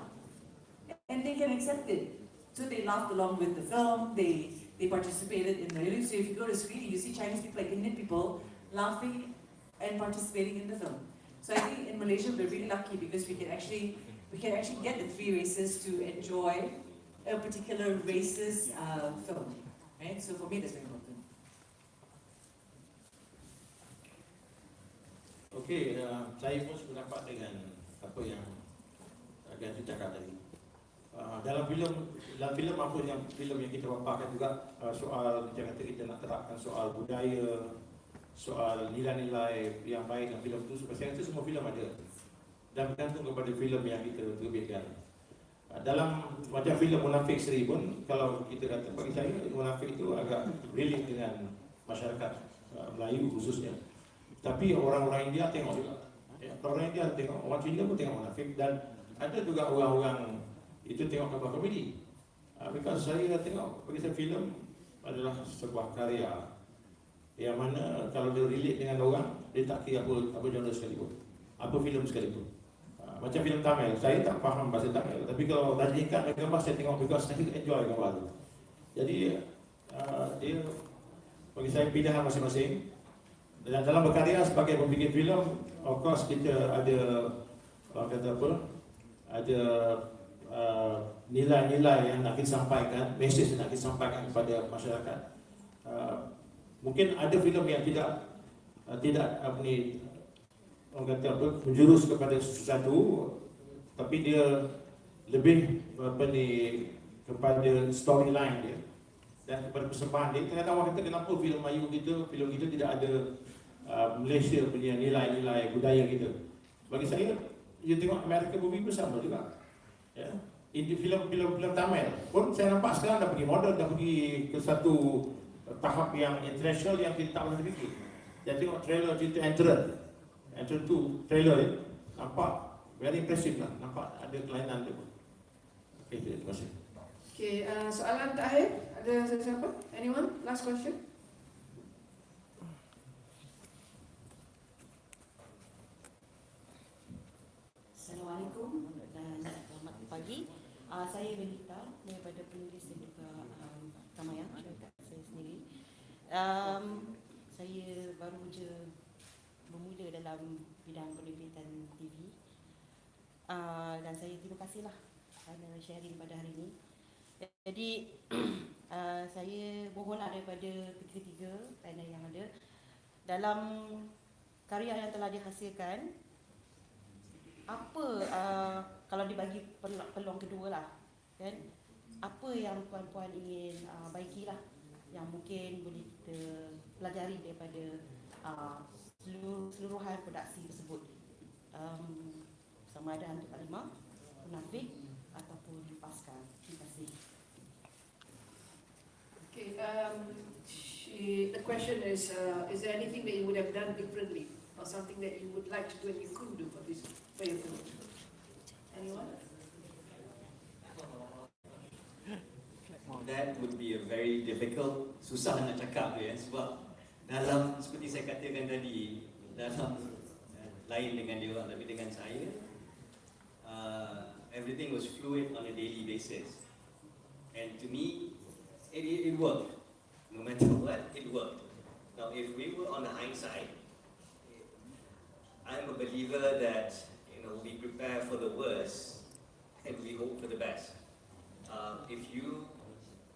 And they can accept it. So they laughed along with the film, they participated in the release. So if you go to screening, you see Chinese people, like Indian people, laughing and participating in the film. So I think in Malaysia we're really lucky because we can actually get the 3 races to enjoy a particular race's film. Right? So for me that's very important. Okey, saya pun sependapat dengan apa yang Gayatri cakap tadi. Dalam filem apa yang kita paparkan juga soal macam kata kita nak terapkan soal budaya, soal nilai-nilai yang baik dalam filem itu. Saya rasa semua filem ada dan bergantung kepada filem yang kita terbitkan. Dalam macam filem Munafik Seri pun, kalau kita kata, bagi saya Munafik itu agak relate dengan masyarakat Melayu khususnya. Tapi orang-orang India tengok juga. Orang India tengok, orang Cina pun tengok Munafik, dan ada juga orang-orang itu tengok gambar komedi. Because saya tengok, bagi saya filem adalah sebuah karya yang mana kalau dia relate dengan orang, dia tak kira apa genre sekalipun, apa filem sekalipun. Macam filem Tamil, saya tak faham bahasa Tamil, tapi kalau Rajinikanth dan gambar saya tengok because saya enjoy gambar tu. Jadi dia bagi saya pilihan masing-masing. Dan dalam berkarya sebagai pembikin filem, of course kita ada orang kata apa, ada nilai-nilai yang nak kita sampaikan, mesej yang nak kita sampaikan kepada masyarakat. Mungkin ada filem yang tidak apa ni, orang kata apa, menjurus kepada sesuatu, tapi dia lebih apa ni, kepada storyline dia dan kepada persembahan dia. Kadang-kadang orang kata kenapa filem Melayu kita, filem kita tidak ada Malaysia punya nilai-nilai budaya kita. Bagi saya, you tengok American movie pun sama juga. Ya. Filem Tamil pun saya nampak sekarang dah pergi modern, dah pergi ke satu tahap yang international yang kita tak pernah terfikir. Saya tengok trailer cerita Entrance 2 trailer ni, nampak very impressive lah, nampak ada kelainan dia pun. Okay, terima kasih. Okay, soalan terakhir, ada siapa? Anyone? Last question? Assalamualaikum dan selamat pagi. Saya Belita daripada penulis dan juga Tamayang, syarikat saya sendiri. Saya baru je bermula dalam bidang penerbitan TV. Dan saya terima kasihlah kerana sharing pada hari ini. Jadi saya mohonlah daripada ketiga panel yang ada dalam karya yang telah dihasilkan, apa kalau dibagi peluang kedua lah, kan, apa yang puan-puan ingin baikilah yang mungkin boleh kita pelajari daripada seluruhan produksi tersebut, sama ada Hantu Kalimah, Munafik ataupun Pasca. Terima kasih. Okay, the question is there anything that you would have done differently or something that you would like to do and you couldn't do for your film? Anyone? That would be a very difficult, susah nak cakap ya, sebab dalam seperti saya katakan tadi, dalam lain dengan dia orang, tapi dengan saya, everything was fluid on a daily basis, and to me, it worked. No matter what, it worked. Now, if we were on the hindsight, I'm a believer that we prepare for the worst and we hope for the best.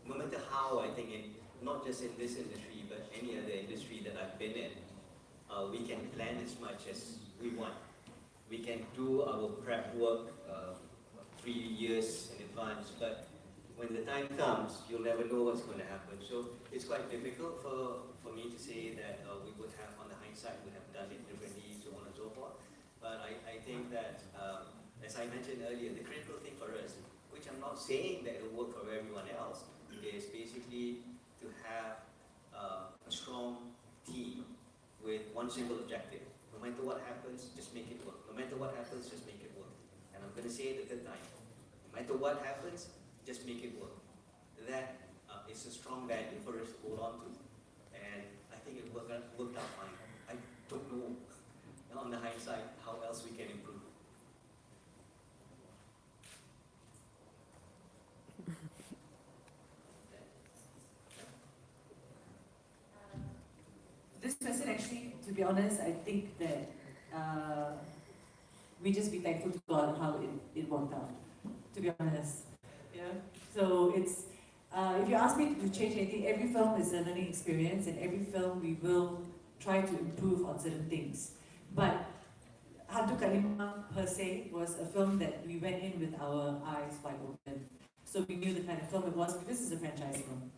No matter how, I think, not just in this industry, but any other industry that I've been in, we can plan as much as we want. We can do our prep work 3 years in advance, but when the time comes, you'll never know what's going to happen. So it's quite difficult for me to say that we would have, on the hindsight, would have done it differently, so on and so forth. But I think that, as I mentioned earlier, the critical thing for us, which I'm not saying that it'll work for everyone else, is basically to have a strong team with one single objective. No matter what happens, just make it work. No matter what happens, just make it work. And I'm going to say it the third time. No matter what happens, just make it work. That is a strong value for us to hold on to. And I think it worked out fine. I don't know, on the hindsight, how else we can improve. This question actually, to be honest, I think that we just be thankful to God how it worked out, to be honest. Yeah. So it's, if you ask me to change anything, every film is a learning experience, and every film we will try to improve on certain things. But Hantu Kalimah per se was a film that we went in with our eyes wide open. So we knew the kind of film it was, because this is a franchise film.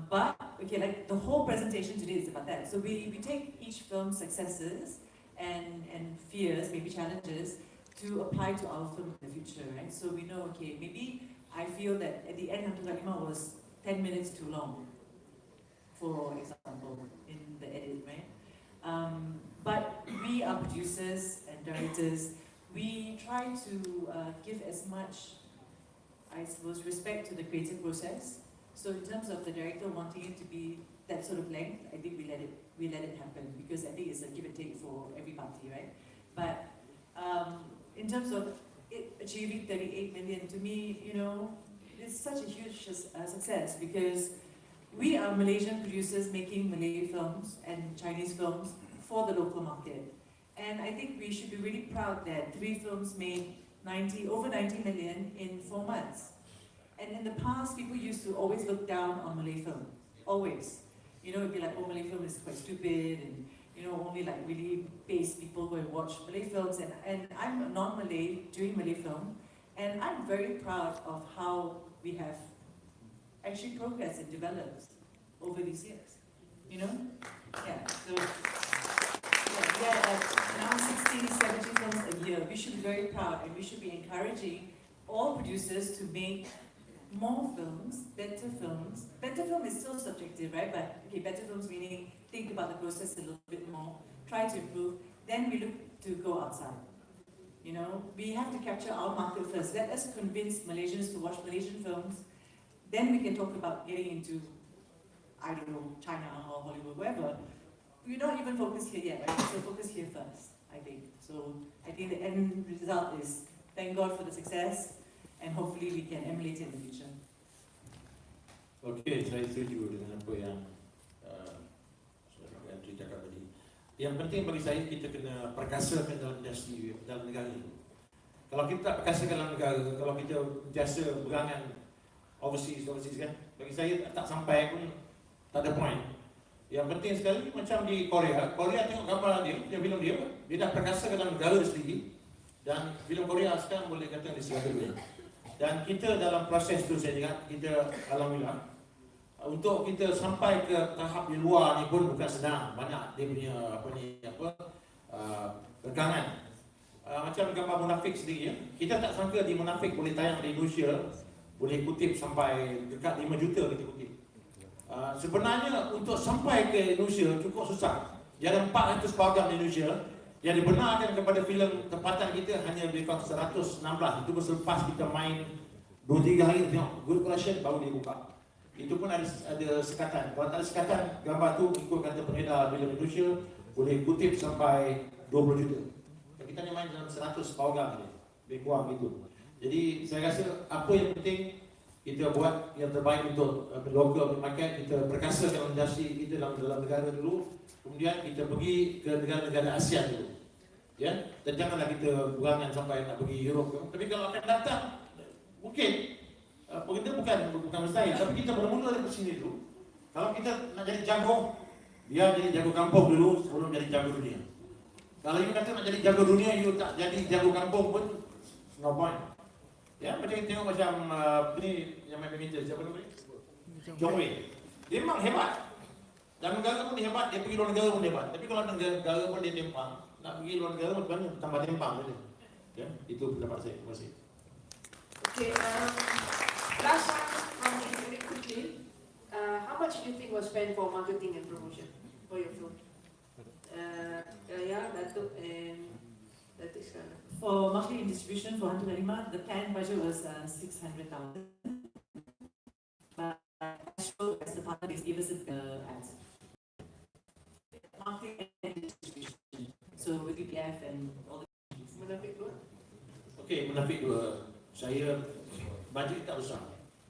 But, okay, like the whole presentation today is about that. So we take each film's successes and fears, maybe challenges, to apply to our film in the future, right? So we know, okay, maybe I feel that at the end, Hantu Kalimah was 10 minutes too long, for example, in the edit, right? But we are producers and directors. We try to give as much, I suppose, respect to the creative process. So in terms of the director wanting it to be that sort of length, I think we let it happen, because I think it's a give and take for every party, right? But in terms of it achieving 38 million, to me, you know, it's such a huge success, because we are Malaysian producers making Malay films and Chinese films for the local market. And I think we should be really proud that 3 films made over 90 million in 4 months. And in the past, people used to always look down on Malay film, always. You know, it'd be like, oh, Malay film is quite stupid, and you know, only like really base people who watch Malay films. And I'm a non-Malay doing Malay film, and I'm very proud of how we have actually progressed and developed over these years. You know? Yeah, so we are at now 60, 70 films a year. We should be very proud, and we should be encouraging all producers to make more films, better films. Better film is still subjective, right? But okay, better films meaning think about the process a little bit more, try to improve, then we look to go outside. You know, we have to capture our market first. Let us convince Malaysians to watch Malaysian films, then we can talk about getting into, I don't know, China or Hollywood, wherever. We're not even focused here yet, right? So focus here first, I think. So I think the end result is thank God for the success, and hopefully we can emulate it in the future. Okey, saya setuju dengan apa yang Saudara Antri cakap tadi. Yang penting bagi saya, kita kena perkasakan dalam industri dalam negara itu. Kalau kita tak perkasakan dalam negara, kalau kita biasa berangan overseas kan, bagi saya tak sampai pun tak ada point. Yang penting sekali macam di Korea tengok gambar dia filem dia dah perkasakan dalam negara dia sendiri, dan filem Korea sekarang boleh kata di segala dunia. Dan kita dalam proses tu, saya ingat kita alhamdulillah untuk kita sampai ke tahap di luar ni pun bukan senang. Banyak dia punya pegangan. Macam gambar Munafik sendiri ya. Kita tak sangka di Munafik boleh tayang di Indonesia, boleh kutip sampai dekat 5 juta kita kutip. Sebenarnya untuk sampai ke Indonesia cukup susah. Dia ada 400 program di Indonesia. Yang dibenarkan kepada filem tempatan kita hanya lebih kurang 116. Itu selepas kita main 2-3 hari tengok good collection baru dia buka. Itu pun ada sekatan. Kalau tak ada sekatan, gambar tu ikut kata pengedar filem Indonesia boleh kutip sampai 20 juta. Kita hanya main dalam 100 program ni, lebih kurang gitu. Jadi saya rasa apa yang penting kita buat yang terbaik untuk local market. Kita perkasakan industri kita dalam negara dulu. Kemudian kita pergi ke negara-negara ASEAN dulu. Ya, dan janganlah kita berangan sampai nak pergi Europe. Tapi kalau akan datang, mungkin kita bukan mustahil, tapi kita bermula dari sini dulu. Kalau kita nak jadi jago, biar jadi jago kampung dulu sebelum jadi jago dunia. Kalau you kata nak jadi jago dunia, you tak jadi jago kampung pun no point. Ya, macam kita tengok macam ni yang main badminton, siapa nama dia? Jong Wei. Dia memang hebat. Dalam negara pun dia hebat, dia pergi luar negara pun dia hebat. Tapi kalau negara pun dia tempang, nak pergi luar negara pun tambah tempang dia. Ya, itu pendapat saya. Terima kasih. Okay, last one, very quickly, how much do you think was spent for marketing and promotion for your film? Datuk and Datuk Iskandar. For marketing and distribution for Hantu Karima, the planned budget was 600,000. But Astro, as the partner, gave us ads. Marketing and distribution. So with UPF and all the Munafik dua. Okey, Munafik dua. Saya budget tak besar.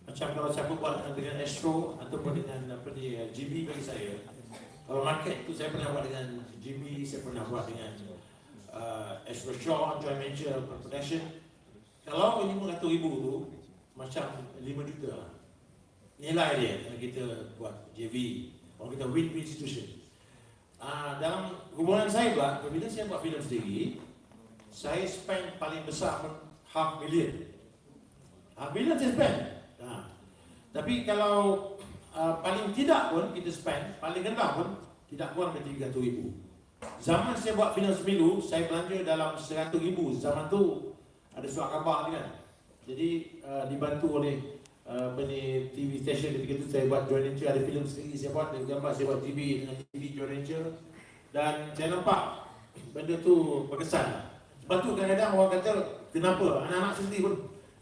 Macam kalau siapa buat dengan Astro ataupun dengan GB bagi saya. Kalau market tu saya pernah buat dengan GB, saya pernah buat dengan Astro Shaw, joint venture production. Kalau 500,000 tu macam 5 juta nilai dia yang kita buat JV. Kalau kita win-win situation. Dalam hubungan saya pula, bila saya buat filem sendiri, saya spend paling besar pun $500,000. $500,000 saya spend. Tapi kalau paling tidak pun kita spend, paling rendah pun tidak kurang dari 300,000. Zaman saya buat filem Semilu, saya belanja dalam 100,000. Zaman tu ada surat khabar kan. Jadi dibantu oleh TV station ketika itu. Saya buat joint venture, ada filem sendiri saya buat, dengan gambar saya buat TV dengan TV joint venture. Dan saya nampak benda tu berkesan. Sebab tu kadang-kadang orang kata, kenapa anak-anak sendiri pun,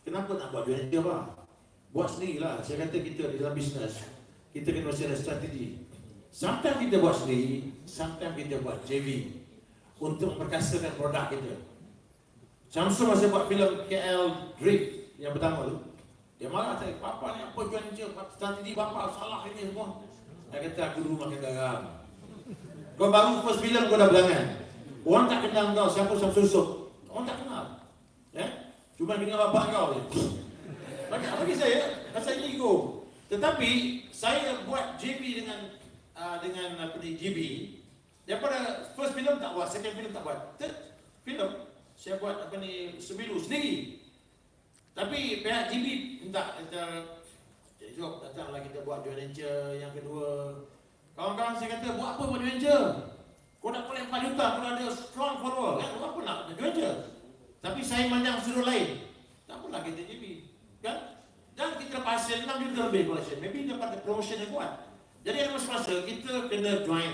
kenapa nak buat joint venture apa? Buat sendirilah. Saya kata kita di dalam bisnes, kita kena mesti ada strategi. Sometimes kita buat sendiri, sometimes kita buat JV untuk memperkasakan produk kita. Samsung masa buat filem KL Drift yang pertama tu, dia marah saya, "Papa ni apa jual je, strategi bapa salah ini semua." Saya kata, "Aku dulu makan garam. Kau baru first filem kau dah berangan. Orang tak kenal kau, siapa Samsung Sok. Orang tak kenal. Ya? Cuma kenal bapak kau je." Bagi saya, rasa ego. Tetapi saya buat JB dengan apa ni, GB. Daripada first film tak buat, second film tak buat, third film saya buat apa ni, sembilu sendiri. Tapi pihak GB minta, jom datanglah kita buat joint venture yang kedua. Kawan-kawan saya kata, buat apa buat joint venture? Kau nak collect 4 juta, kau ada strong follower kan? Buat apa nak joint venture? Tapi saya mandang sudut lain. Tak apalah kita JB kan? Dan kita dapat hasil 6 juta lebih collection. Maybe dapat promotion yang kuat. Jadi ada masa-masa kita kena join.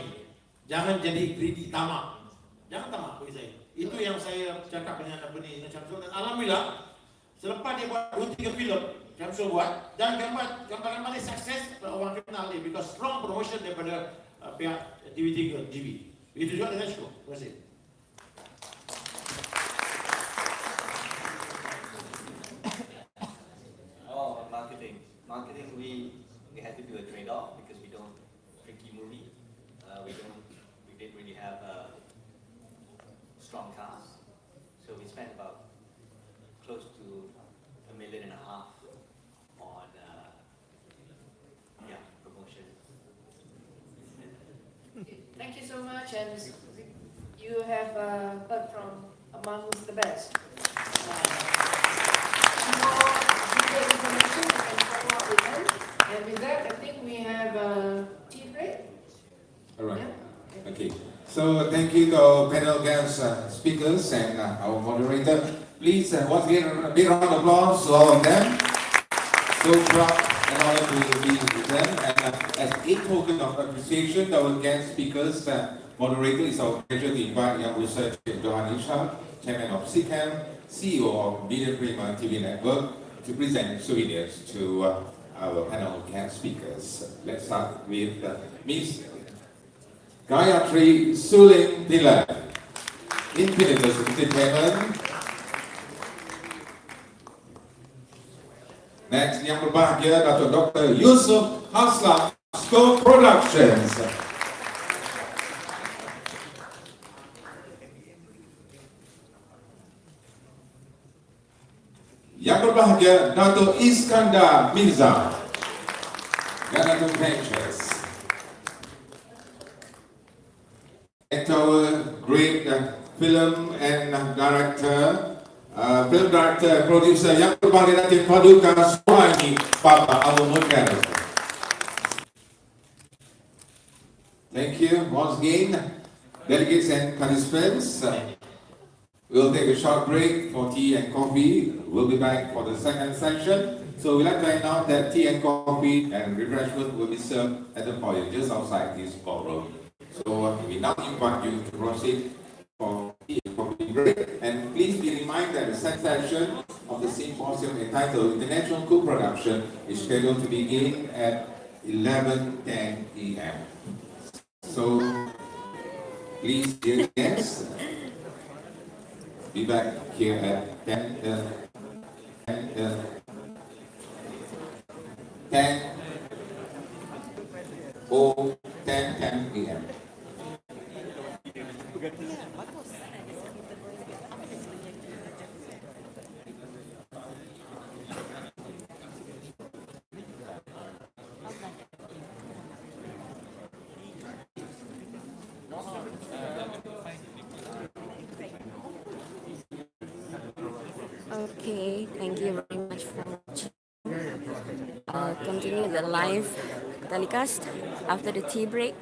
Jangan jadi greedy, tamak. Jangan tamak bagi saya. Itu yang saya cakap dengan apa ni, Syamsul. Dan alhamdulillah, selepas dia buat 2-3 filem, Syamsul buat, dan gambar-gambar ni sukses, orang kenal dia because strong promotion daripada pihak TV3 GB. Begitu juga dengan show. Terima kasih. Marketing, we had to do a trade-off because we don't tricky movie. We didn't really have a strong cast, so we spent about close to $1.5 million on promotion. Thank you so much, and you have heard from among the best. More detailed information, you can follow up with them. And with that, I think we have a tea break. All right. Yeah. Okay. So thank you to our panel guest speakers and our moderator. Please, once again, a big round of applause to all of them. So proud and honored to be with them. And as a token of appreciation to our guest speakers, moderator, it's our pleasure to invite Yang Research Johan Ishak, Chairman of CCAM, CEO of Media Prima TV Network, to present souvenirs to our panel guest speakers. Let's start with Ms. Gayatri Suling Dila, Infinitus Entertainment. Next, yang berbahagia Dato' Dr. Yusuf Haslam, Scope Productions. Yang berbahagia Dato' Iskandar Mirza, Dato' Ventures. And our great film and director, producer yang berbahagia Datin Paduka Suhaimi Papa Abu Mukar. Thank you once again, delegates and participants. We'll take a short break for tea and coffee. We'll be back for the second session. So we'd like to announce that tea and coffee and refreshment will be served at the foyer just outside this ballroom. So we now invite you to proceed for tea and coffee break. And please be reminded that the second session of the symposium entitled International Co-Production is scheduled to begin at 11:10 a.m. So please, dear guests, be back here at 10 a.m. Okay, thank you very much for watching. Continue the live telecast after the tea break.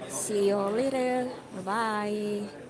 See you later. Bye bye.